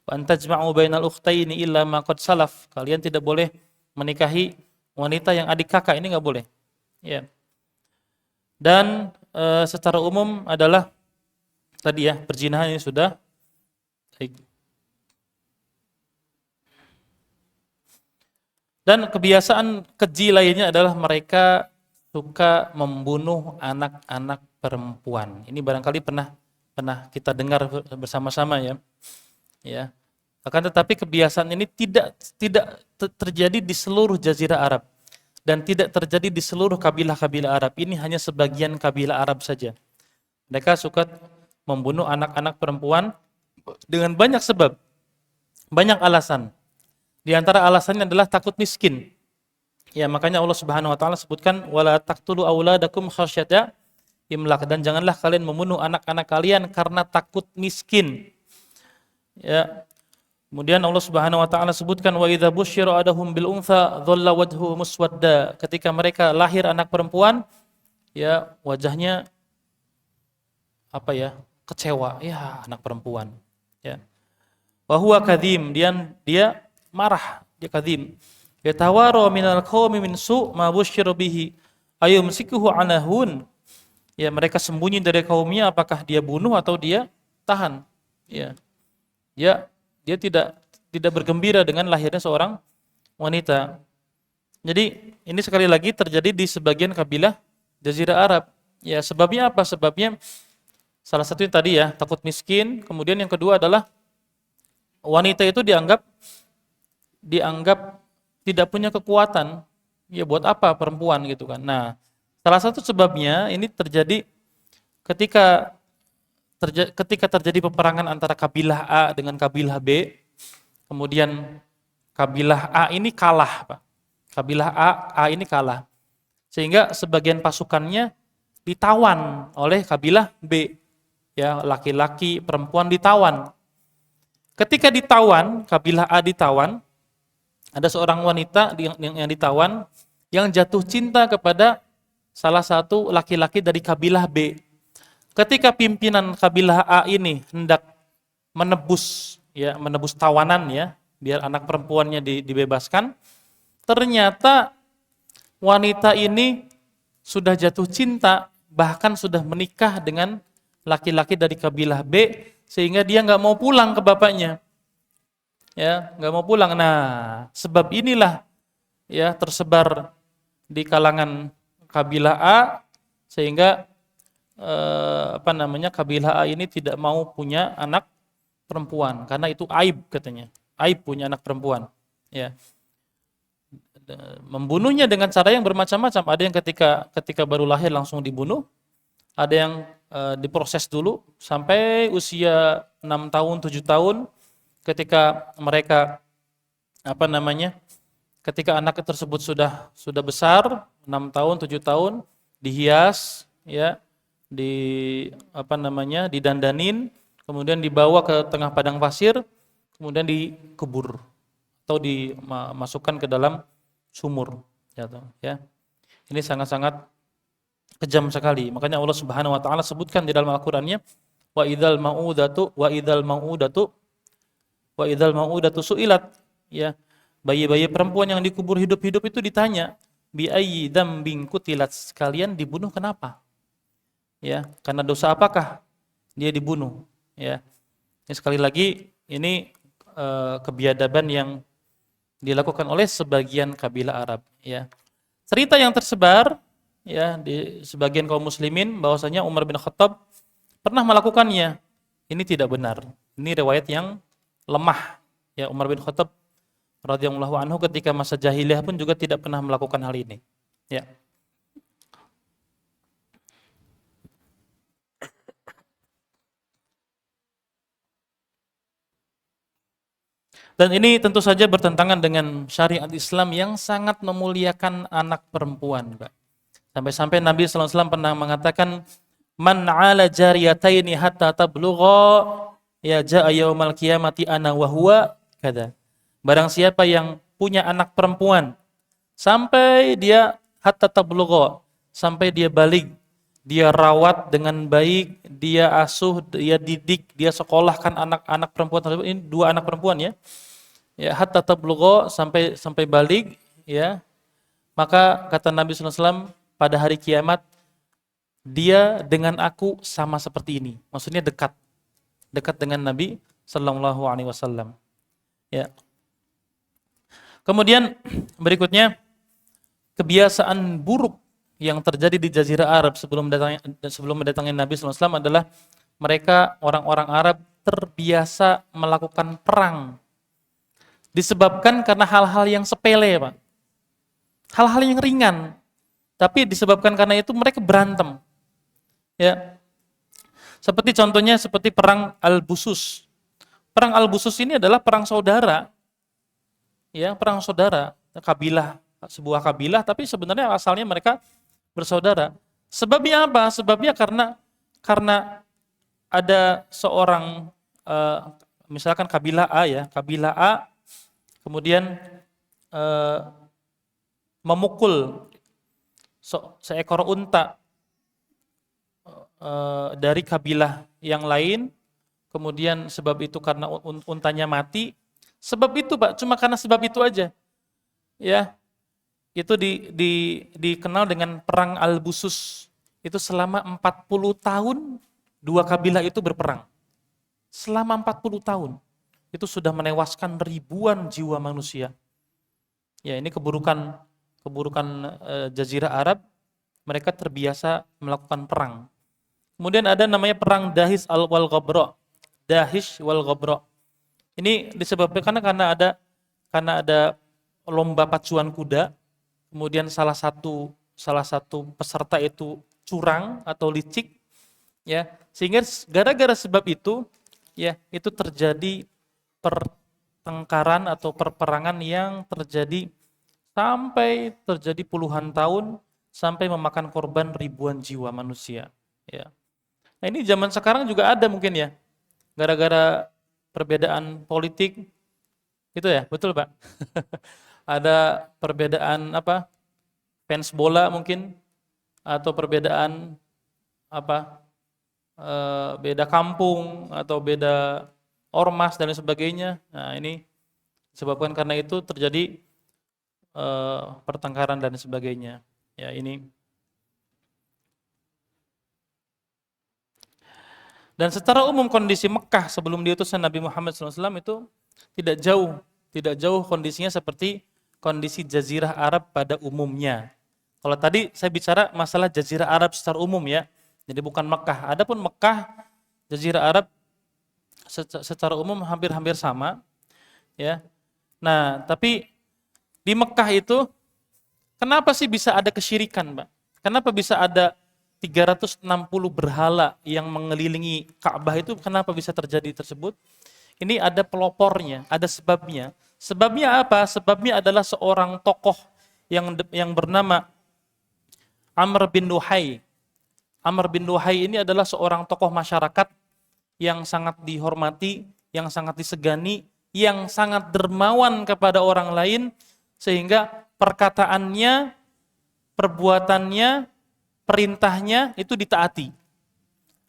Wa antajma'u bainal ukhtaini illa ma qad salaf. Kalian tidak boleh menikahi wanita yang adik kakak, ini enggak boleh. Ya. Dan secara umum adalah tadi, ya, perzinahan ini sudah baik. Dan kebiasaan keji lainnya adalah mereka suka membunuh anak-anak perempuan. Ini barangkali pernah kita dengar bersama-sama, ya. Ya. Akan tetapi kebiasaan ini tidak terjadi di seluruh Jazirah Arab dan tidak terjadi di seluruh kabilah-kabilah Arab. Ini hanya sebagian kabilah Arab saja. Mereka suka membunuh anak-anak perempuan dengan banyak sebab, banyak alasan. Di antara alasannya adalah takut miskin. Ya, makanya Allah Subhanahu wa taala sebutkan wala taqtulu auladakum khasyata imlaq, dan janganlah kalian membunuh anak-anak kalian karena takut miskin. Ya. Kemudian Allah Subhanahu wa taala sebutkan wa idza busyira adahum bil untha dhalla wajhuhu muswadda. Ketika mereka lahir anak perempuan, ya wajahnya apa ya? Kecewa. Ya, anak perempuan. Ya. Wa huwa kadhim, dia marah, dia kadhim. Yatawara minal qaumi min su' ma busyira bihi ayumsikuhu anahun. Ya, mereka sembunyi dari kaumnya, apakah dia bunuh atau dia tahan. Ya. Dia tidak bergembira dengan lahirnya seorang wanita. Jadi ini sekali lagi terjadi di sebagian kabilah Jazirah Arab. Ya, sebabnya apa? Sebabnya salah satunya tadi ya, takut miskin, kemudian yang kedua adalah wanita itu dianggap tidak punya kekuatan. Ya, buat apa perempuan gitu kan. Nah, salah satu sebabnya ini terjadi ketika terjadi peperangan antara kabilah A dengan kabilah B, kemudian kabilah A ini kalah, Pak. Kabilah A ini kalah. Sehingga sebagian pasukannya ditawan oleh kabilah B. Ya, laki-laki, perempuan ditawan. Ketika ditawan, kabilah A ditawan, ada seorang wanita yang ditawan yang jatuh cinta kepada salah satu laki-laki dari kabilah B. Ketika pimpinan kabilah A ini hendak menebus tawanan ya, biar anak perempuannya dibebaskan, ternyata wanita ini sudah jatuh cinta, bahkan sudah menikah dengan laki-laki dari kabilah B, sehingga dia nggak mau pulang ke bapaknya. Ya, nggak mau pulang. Nah, sebab inilah ya tersebar di kalangan kabilah A, sehingga kabilah A ini tidak mau punya anak perempuan karena itu aib katanya. Aib punya anak perempuan. Ya. Membunuhnya dengan cara yang bermacam-macam. Ada yang ketika baru lahir langsung dibunuh. Ada yang diproses dulu sampai usia 6 tahun, 7 tahun ketika mereka ketika anak tersebut sudah besar, 6 tahun, 7 tahun, dihias ya, didandanin, kemudian dibawa ke tengah padang pasir, kemudian dikubur atau dimasukkan ke dalam sumur, ya. Ini sangat-sangat kejam sekali. Makanya Allah Subhanahu wa taala sebutkan di dalam Al-Qur'annya, wa idzal mau'udatu su'ilat, ya. Bayi-bayi perempuan yang dikubur hidup-hidup itu ditanya, bi ayyi dzambin qutilat, kalian dibunuh kenapa? Ya, karena dosa apakah dia dibunuh? Ya. Ini sekali lagi ini kebiadaban yang dilakukan oleh sebagian kabilah Arab. Ya. Cerita yang tersebar ya di sebagian kaum muslimin bahwasanya Umar bin Khattab pernah melakukannya. Ini tidak benar. Ini riwayat yang lemah. Ya, Umar bin Khattab radhiyallahu anhu ketika masa jahiliyah pun juga tidak pernah melakukan hal ini. Ya. Dan ini tentu saja bertentangan dengan syariat Islam yang sangat memuliakan anak perempuan, Pak. Sampai-sampai Nabi SAW pernah mengatakan, man 'ala jariyataini hatta tablugha ya ja'a yaumal qiyamati ana wa huwa kada. Barang siapa yang punya anak perempuan sampai dia hatta tablugha, sampai dia balik, dia rawat dengan baik, dia asuh, dia didik, dia sekolahkan anak-anak perempuan tersebut. Ini 2 anak perempuan ya. Ya, hatta tablugha, sampai balik ya. Maka kata Nabi SAW, pada hari kiamat dia dengan aku sama seperti ini. Maksudnya dekat dengan Nabi sallallahu alaihi wasallam. Ya. Kemudian berikutnya kebiasaan buruk yang terjadi di Jazirah Arab sebelum mendatangnya Nabi sallallahu alaihi wasallam adalah mereka orang-orang Arab terbiasa melakukan perang. Disebabkan karena hal-hal yang sepele, Pak. Hal-hal yang ringan. Tapi disebabkan karena itu mereka berantem. Ya. Seperti contohnya seperti perang Al-Busus. Perang Al-Busus ini adalah perang saudara. Ya, perang saudara, sebuah kabilah tapi sebenarnya asalnya mereka bersaudara. Sebabnya apa? Sebabnya karena ada seorang eh, misalkan kabilah A ya, kabilah A kemudian eh, memukul seekor unta dari kabilah yang lain, kemudian sebab itu karena untanya mati, sebab itu Pak, cuma karena sebab itu aja, ya, itu dikenal dengan perang Al-Busus, itu selama 40 tahun, dua kabilah itu berperang, selama 40 tahun, itu sudah menewaskan ribuan jiwa manusia, ya ini keburukan Jazirah Arab, mereka terbiasa melakukan perang. Kemudian ada namanya perang Dahish wal Ghabra. Dahish wal Ghabra. Ini disebabkan karena ada lomba pacuan kuda. Kemudian salah satu peserta itu curang atau licik, ya. Sehingga gara-gara sebab itu, ya, itu terjadi pertengkaran atau perperangan yang terjadi sampai terjadi puluhan tahun, sampai memakan korban ribuan jiwa manusia, ya. Nah, ini zaman sekarang juga ada mungkin ya, gara-gara perbedaan politik, itu ya, betul Pak? Ada perbedaan apa, fans bola mungkin, atau perbedaan apa, beda kampung, atau beda ormas dan lain sebagainya. Nah ini disebabkan karena itu terjadi pertengkaran dan sebagainya. Ya ini. Dan secara umum kondisi Mekah sebelum diutusnya Nabi Muhammad SAW itu tidak jauh kondisinya seperti kondisi Jazirah Arab pada umumnya. Kalau tadi saya bicara masalah Jazirah Arab secara umum ya, jadi bukan Mekah. Adapun Mekah, Jazirah Arab secara umum hampir-hampir sama, ya. Nah, tapi di Mekah itu kenapa sih bisa ada kesyirikan, Mbak? Kenapa bisa ada 360 berhala yang mengelilingi Ka'bah itu, kenapa bisa terjadi tersebut? Ini ada pelopornya, ada sebabnya. Sebabnya apa? Sebabnya adalah seorang tokoh yang bernama Amr bin Luhai. Amr bin Luhai ini adalah seorang tokoh masyarakat yang sangat dihormati, yang sangat disegani, yang sangat dermawan kepada orang lain, sehingga perkataannya, perbuatannya, perintahnya itu ditaati.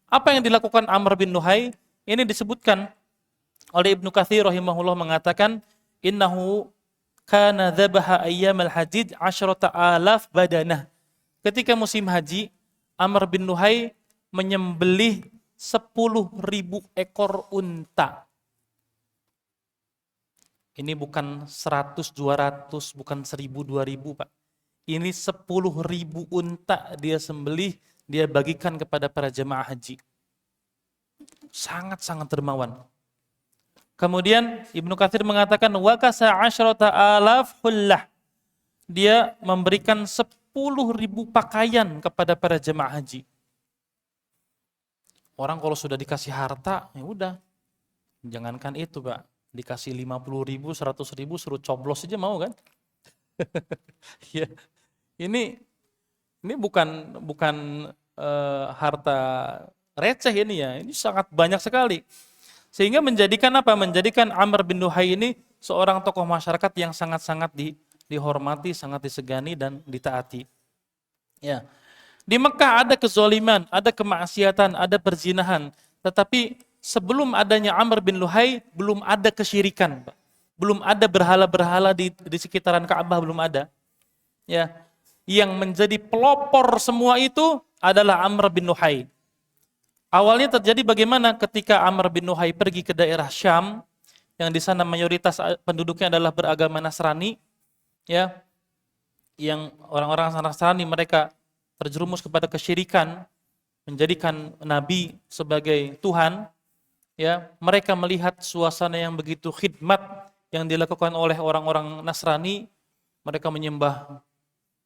Apa yang dilakukan Amr bin Luhai? Ini disebutkan oleh Ibnu Katsir rahimahullah, mengatakan innahu kana dzabaha ayyamal hajij 10,000 badanah. Ketika musim haji, Amr bin Luhai menyembelih 10.000 ekor unta. Ini bukan 100, 200, bukan 1.000, 2.000 Pak. Ini 10.000 unta dia sembelih, dia bagikan kepada para jemaah haji. Sangat-sangat dermawan. Kemudian Ibnu Katsir mengatakan wa kasa 10,000 hullah. Dia memberikan 10.000 pakaian kepada para jemaah haji. Orang kalau sudah dikasih harta, ya udah. Jangankan itu, Pak. Dikasih 50.000, 100.000 suruh coblos aja mau kan? Ya. Ini bukan harta receh ini ya. Ini sangat banyak sekali. Sehingga menjadikan apa? Menjadikan Amr bin Luhai ini seorang tokoh masyarakat yang sangat-sangat dihormati, sangat disegani dan ditaati. Ya. Di Mekah ada kezaliman, ada kemaksiatan, ada perzinahan. Tetapi sebelum adanya Amr bin Luhai belum ada kesyirikan, Pak. Belum ada berhala-berhala di sekitaran Ka'bah, belum ada. Ya. Yang menjadi pelopor semua itu adalah Amr bin Luhai. Awalnya terjadi bagaimana ketika Amr bin Luhai pergi ke daerah Syam, yang di sana mayoritas penduduknya adalah beragama Nasrani, ya, yang orang-orang Nasrani mereka terjerumus kepada kesyirikan, menjadikan Nabi sebagai Tuhan, ya, mereka melihat suasana yang begitu khidmat yang dilakukan oleh orang-orang Nasrani, mereka menyembah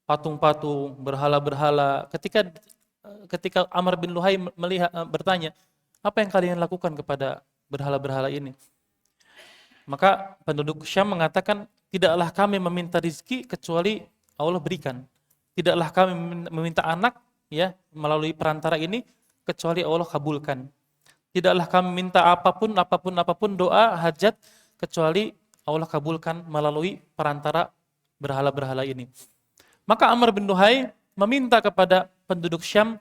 patung-patung, berhala-berhala. Ketika Amr bin Luhai bertanya, apa yang kalian lakukan kepada berhala-berhala ini? Maka penduduk Syam mengatakan, tidaklah kami meminta rizki kecuali Allah berikan. Tidaklah kami meminta anak ya, melalui perantara ini kecuali Allah kabulkan. Tidaklah kami minta apapun doa hajat kecuali Allah kabulkan melalui perantara berhala-berhala ini. Maka Amr bin Luhai meminta kepada penduduk Syam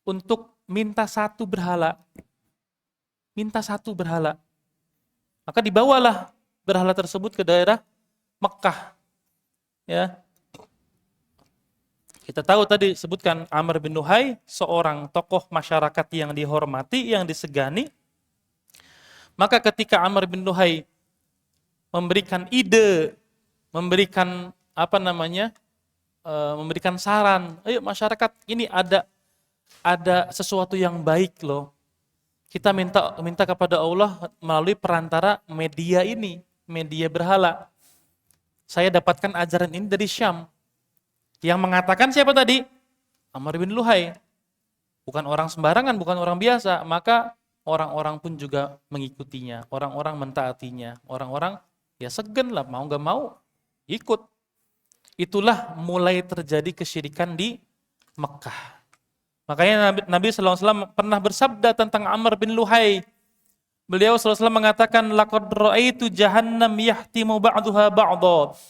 untuk minta satu berhala. Minta satu berhala. Maka dibawalah berhala tersebut ke daerah Mekah. Ya. Kita tahu tadi sebutkan Amr bin Luhai, seorang tokoh masyarakat yang dihormati, yang disegani. Maka ketika Amr bin Luhai memberikan ide, memberikan memberikan saran, ayo masyarakat, ini ada sesuatu yang baik loh. Kita minta kepada Allah melalui perantara media ini, media berhala. Saya dapatkan ajaran ini dari Syam. Yang mengatakan siapa tadi? Amr bin Luhai. Bukan orang sembarangan, bukan orang biasa. Maka orang-orang pun juga mengikutinya. Orang-orang mentaatinya. Orang-orang ya segan lah, mau gak mau ikut. Itulah mulai terjadi kesyirikan di Mekah. Makanya Nabi SAW pernah bersabda tentang Amr bin Luhai. Beliau SAW mengatakan, laqad ra'aitu jahannam yahtimu ba'duha ba'dha.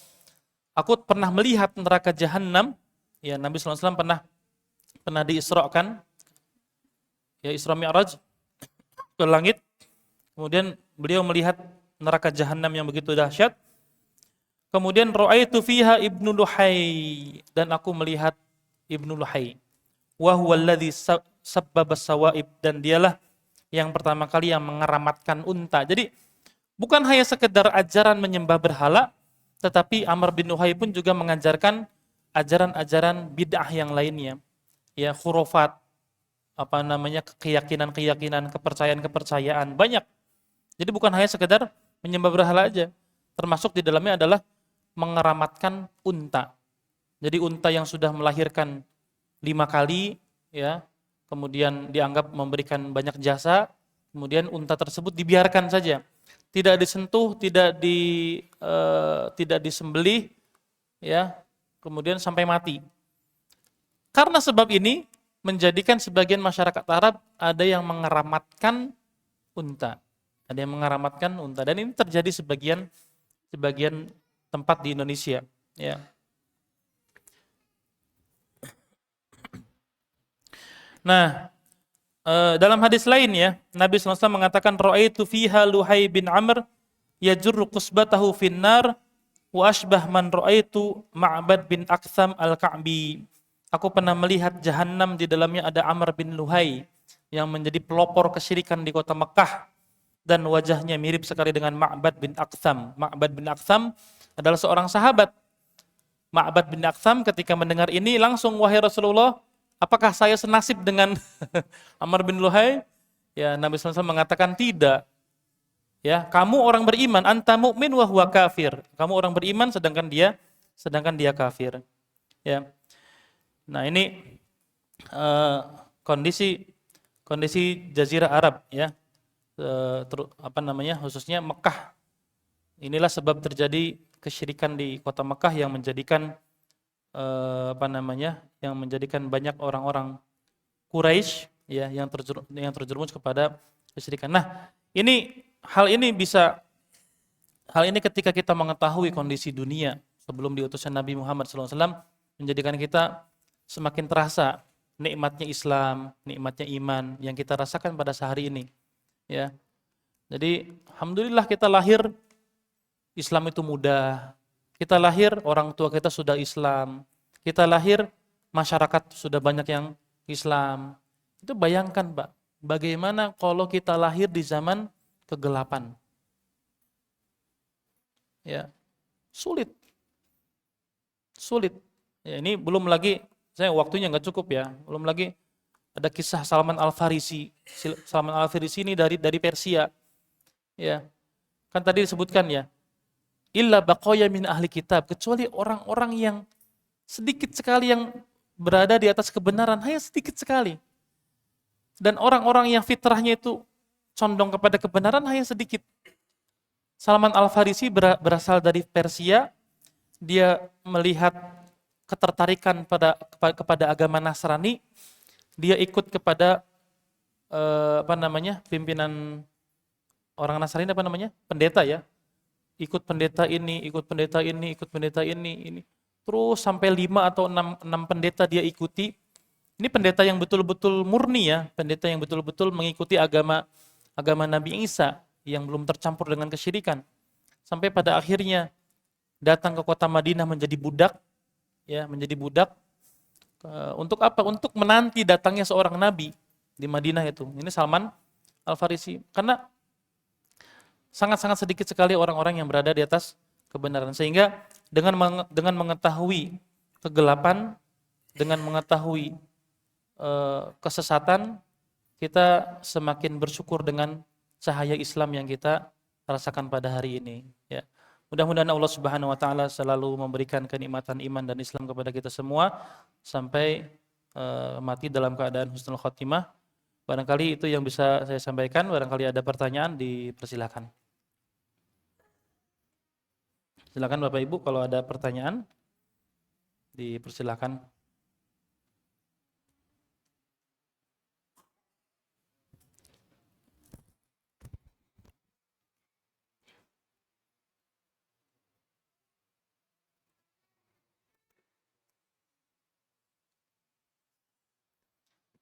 Aku pernah melihat neraka Jahannam, ya Nabi SAW pernah diisrakan, ya Isra Mi'raj ke langit, kemudian beliau melihat neraka Jahannam yang begitu dahsyat, kemudian ra'aitu fiha Ibnu Luhai, dan aku melihat Ibnu Luhai, wa huwa alladhi sabbaba sawaib, dan dialah yang pertama kali yang mengeramatkan unta. Jadi bukan hanya sekedar ajaran menyembah berhala, tetapi Amr bin Luhai pun juga mengajarkan ajaran-ajaran bid'ah yang lainnya. Ya, khurafat, keyakinan-keyakinan, kepercayaan-kepercayaan, banyak. Jadi bukan hanya sekedar menyembah berhala aja. Termasuk di dalamnya adalah mengeramatkan unta. Jadi unta yang sudah melahirkan 5 kali, ya, kemudian dianggap memberikan banyak jasa, kemudian unta tersebut dibiarkan saja. Tidak disentuh, tidak disembelih, ya, kemudian sampai mati. Karena sebab ini menjadikan sebagian masyarakat Arab ada yang mengeramatkan unta, dan ini terjadi sebagian tempat di Indonesia. Ya. Nah, dalam hadis lain ya, Nabi SAW mengatakan ra'aitu fiha Luhai bin Amr yajurru qusbatahu finnar wa ashbah man ra'aitu Ma'bad bin Aktham al-Ka'bi. Aku pernah melihat Jahannam, di dalamnya ada Amr bin Luhai yang menjadi pelopor kesyirikan di kota Mekah, dan wajahnya mirip sekali dengan Ma'bad bin Aktham. Ma'bad bin Aktham adalah seorang sahabat. Ma'bad bin Aktham ketika mendengar ini langsung, wahai Rasulullah, apakah saya senasib dengan Amr bin Luhai? Ya, Nabi SAW mengatakan tidak. Ya, kamu orang beriman, anta mu'min wa huwa kafir. Kamu orang beriman sedangkan dia kafir. Ya. Nah, ini kondisi Jazirah Arab, ya. Khususnya Mekah. Inilah sebab terjadi kesyirikan di kota Mekah yang menjadikan yang menjadikan banyak orang-orang Quraisy, ya, yang terjerumus kepada kesyirikan. Nah, hal ini ketika kita mengetahui kondisi dunia sebelum diutusnya Nabi Muhammad SAW, menjadikan kita semakin terasa nikmatnya Islam, nikmatnya iman yang kita rasakan pada sehari ini. Ya. Jadi alhamdulillah kita lahir Islam itu mudah. Kita lahir orang tua kita sudah Islam. Kita lahir masyarakat sudah banyak yang Islam. Itu bayangkan, Pak, bagaimana kalau kita lahir di zaman kegelapan. Ya. Sulit. Ya, ini belum lagi, saya waktunya nggak cukup ya. Belum lagi ada kisah Salman Al-Farisi. Salman Al-Farisi ini dari Persia. Ya. Kan tadi disebutkan ya, illa baqaya min ahli kitab, kecuali orang-orang yang sedikit sekali yang berada di atas kebenaran, hanya sedikit sekali. Dan orang-orang yang fitrahnya itu condong kepada kebenaran hanya sedikit. Salman Al-Farisi berasal dari Persia. Dia melihat ketertarikan kepada agama Nasrani, dia ikut kepada pimpinan orang Nasrani pendeta ya. Ikut pendeta ini, ikut pendeta ini, ikut pendeta ini. Terus sampai 5 atau 6 pendeta dia ikuti. Ini pendeta yang betul-betul murni ya, pendeta yang betul-betul mengikuti agama Nabi Isa yang belum tercampur dengan kesyirikan. Sampai pada akhirnya datang ke kota Madinah menjadi budak, ya, menjadi budak. Untuk apa? Untuk menanti datangnya seorang nabi di Madinah itu. Ini Salman Al-Farisi. Karena sangat-sangat sedikit sekali orang-orang yang berada di atas kebenaran. Sehingga dengan mengetahui kegelapan, dengan mengetahui kesesatan, kita semakin bersyukur dengan cahaya Islam yang kita rasakan pada hari ini. Ya. Mudah-mudahan Allah Subhanahu Wa Taala selalu memberikan kenikmatan iman dan Islam kepada kita semua sampai mati dalam keadaan husnul khotimah. Barangkali itu yang bisa saya sampaikan. Barangkali ada pertanyaan, dipersilakan. Silakan Bapak Ibu, kalau ada pertanyaan, dipersilakan.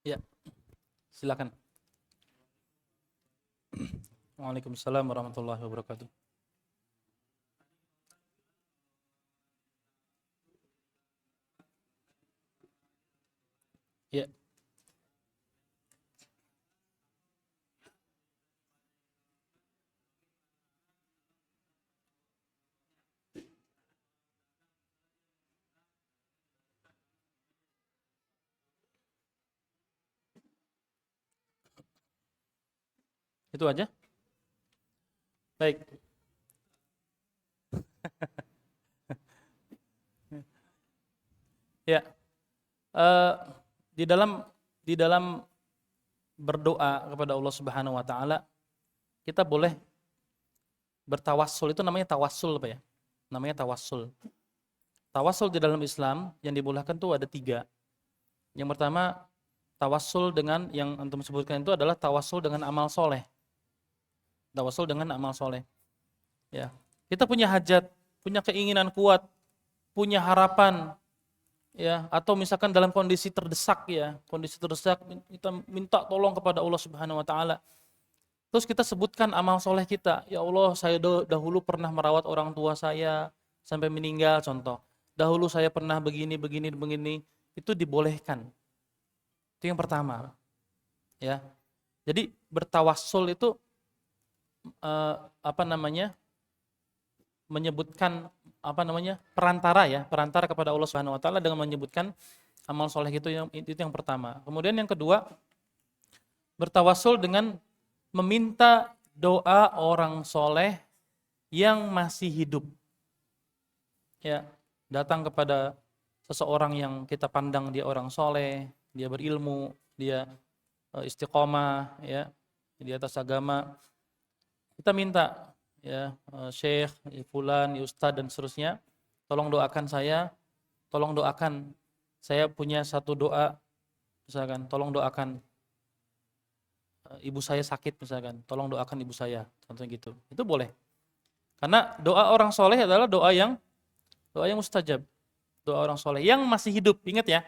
Ya, silakan. Waalaikumsalam warahmatullahi wabarakatuh. Ya. Itu aja. Baik. Ya. Di dalam berdoa kepada Allah Subhanahu Wa Taala, kita boleh bertawassul. Itu namanya tawassul apa ya? Namanya tawassul. Tawassul di dalam Islam yang dibolehkan itu ada 3. Yang pertama, tawassul dengan yang antum sebutkan itu adalah tawassul dengan amal soleh. Tawassul dengan amal soleh. Ya, kita punya hajat, punya keinginan kuat, punya harapan, ya, atau misalkan dalam kondisi terdesak ya, kita minta tolong kepada Allah Subhanahu Wa Taala. Terus kita sebutkan amal soleh kita. Ya Allah, saya dahulu pernah merawat orang tua saya sampai meninggal, contoh. Dahulu saya pernah begini. Itu dibolehkan. Itu yang pertama. Ya. Jadi bertawassul itu menyebutkan perantara kepada Allah Subhanahu Wa Taala dengan menyebutkan amal soleh itu yang pertama. Kemudian yang kedua, bertawassul dengan meminta doa orang soleh yang masih hidup. Ya, datang kepada seseorang yang kita pandang dia orang soleh, dia berilmu, dia istiqomah, ya, di atas agama. Kita minta, ya, syekh, fulan, ustadz dan seterusnya, tolong doakan saya, punya satu doa, misalkan, tolong doakan ibu saya sakit misalkan, tolong doakan ibu saya, contohnya gitu. Itu boleh. Karena doa orang soleh adalah doa yang mustajab. Doa orang soleh yang masih hidup, ingat ya.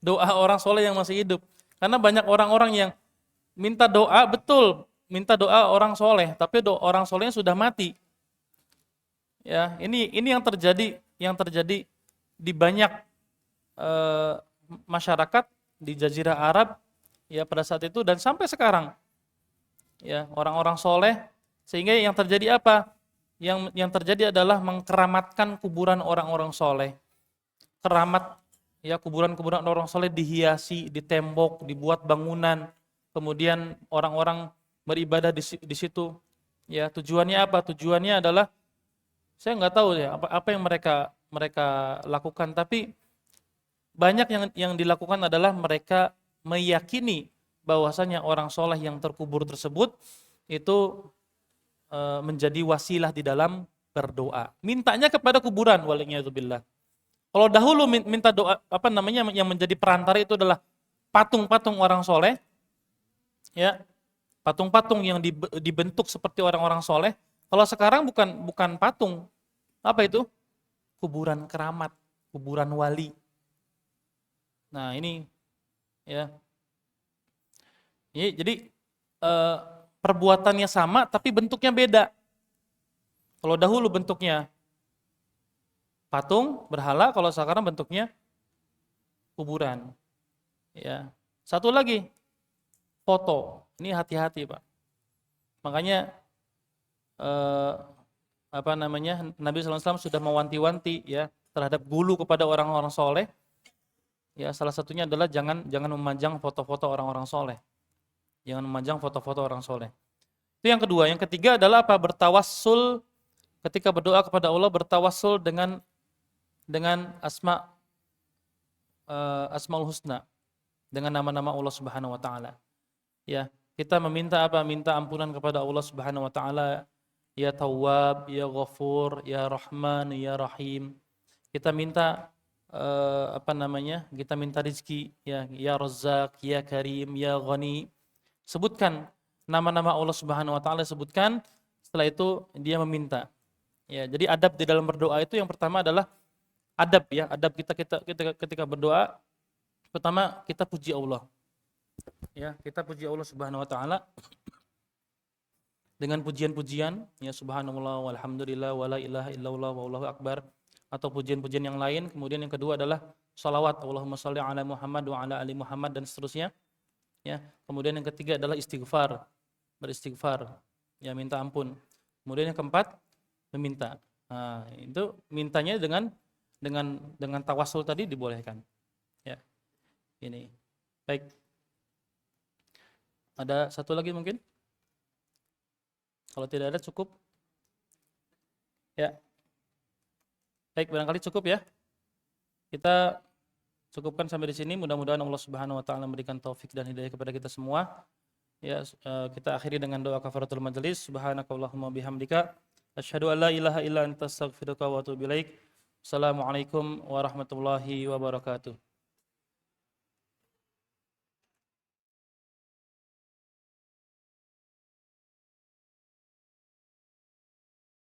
Doa orang soleh yang masih hidup. Karena banyak orang-orang yang minta doa, betul, minta doa orang soleh, tapi doa orang solehnya sudah mati. Ya, ini yang terjadi di banyak masyarakat di Jazirah Arab ya pada saat itu dan sampai sekarang. Ya, orang-orang soleh, sehingga yang terjadi apa? Yang terjadi adalah mengkeramatkan kuburan orang-orang soleh. Keramat, ya, kuburan-kuburan orang soleh dihiasi, ditembok, dibuat bangunan, kemudian orang-orang beribadah di situ. Ya, tujuannya apa? Tujuannya adalah saya nggak tahu ya apa yang mereka lakukan, tapi banyak yang dilakukan adalah mereka meyakini bahwasanya orang soleh yang terkubur tersebut itu menjadi wasilah di dalam berdoa. Mintanya kepada kuburan, waliyadzubillah. Kalau dahulu minta doa apa namanya yang menjadi perantara itu adalah patung-patung orang soleh, ya, patung-patung yang dibentuk seperti orang-orang soleh. Kalau sekarang bukan patung, apa itu? Kuburan keramat, kuburan wali. Nah ini, ya, jadi perbuatannya sama tapi bentuknya beda. Kalau dahulu bentuknya patung, berhala, kalau sekarang bentuknya kuburan. Ya. Satu lagi, foto. Ini hati-hati, Pak. Makanya eh, apa namanya? Nabi SAW sudah mewanti-wanti ya terhadap gulu kepada orang-orang soleh. Ya, salah satunya adalah jangan memajang foto-foto orang-orang soleh. Jangan memajang foto-foto orang soleh. Itu yang kedua. Yang ketiga adalah apa? Bertawassul ketika berdoa kepada Allah, bertawassul dengan Asmaul Husna, dengan nama-nama Allah Subhanahu wa taala. Ya, kita meminta apa? Minta ampunan kepada Allah Subhanahu wa taala, ya Tawwab, ya Ghafur, ya Rahman, ya Rahim. Kita minta apa namanya? Kita minta rezeki, ya Razzaq, ya Karim, ya Ghani. Sebutkan nama-nama Allah Subhanahu wa taala, sebutkan, setelah itu dia meminta. Ya, jadi adab di dalam berdoa itu yang pertama adalah adab, ya, adab kita ketika berdoa. Pertama kita puji Allah. Ya, kita puji Allah Subhanahu wa taala dengan pujian-pujian, ya subhanallah walhamdulillah wala ilaha illallah wallahu akbar, atau pujian-pujian yang lain. Kemudian yang kedua adalah salawat, Allahumma shalli ala Muhammad wa ala ali Muhammad, dan seterusnya. Ya, kemudian yang ketiga adalah istighfar, beristighfar, ya minta ampun. Kemudian yang keempat meminta. Nah, itu mintanya dengan tawasul tadi dibolehkan. Ya. Ini. Baik. Ada satu lagi mungkin? Kalau tidak ada cukup. Ya. Baik, barangkali cukup ya. Kita cukupkan sampai di sini. Mudah-mudahan Allah Subhanahu wa taala memberikan taufik dan hidayah kepada kita semua. Ya, kita akhiri dengan doa kafaratul majelis. Subhanakallahumma bihamdika asyhadu an la ilaha illa anta astaghfiruka wa atubu ilaik. Assalamualaikum warahmatullahi wabarakatuh.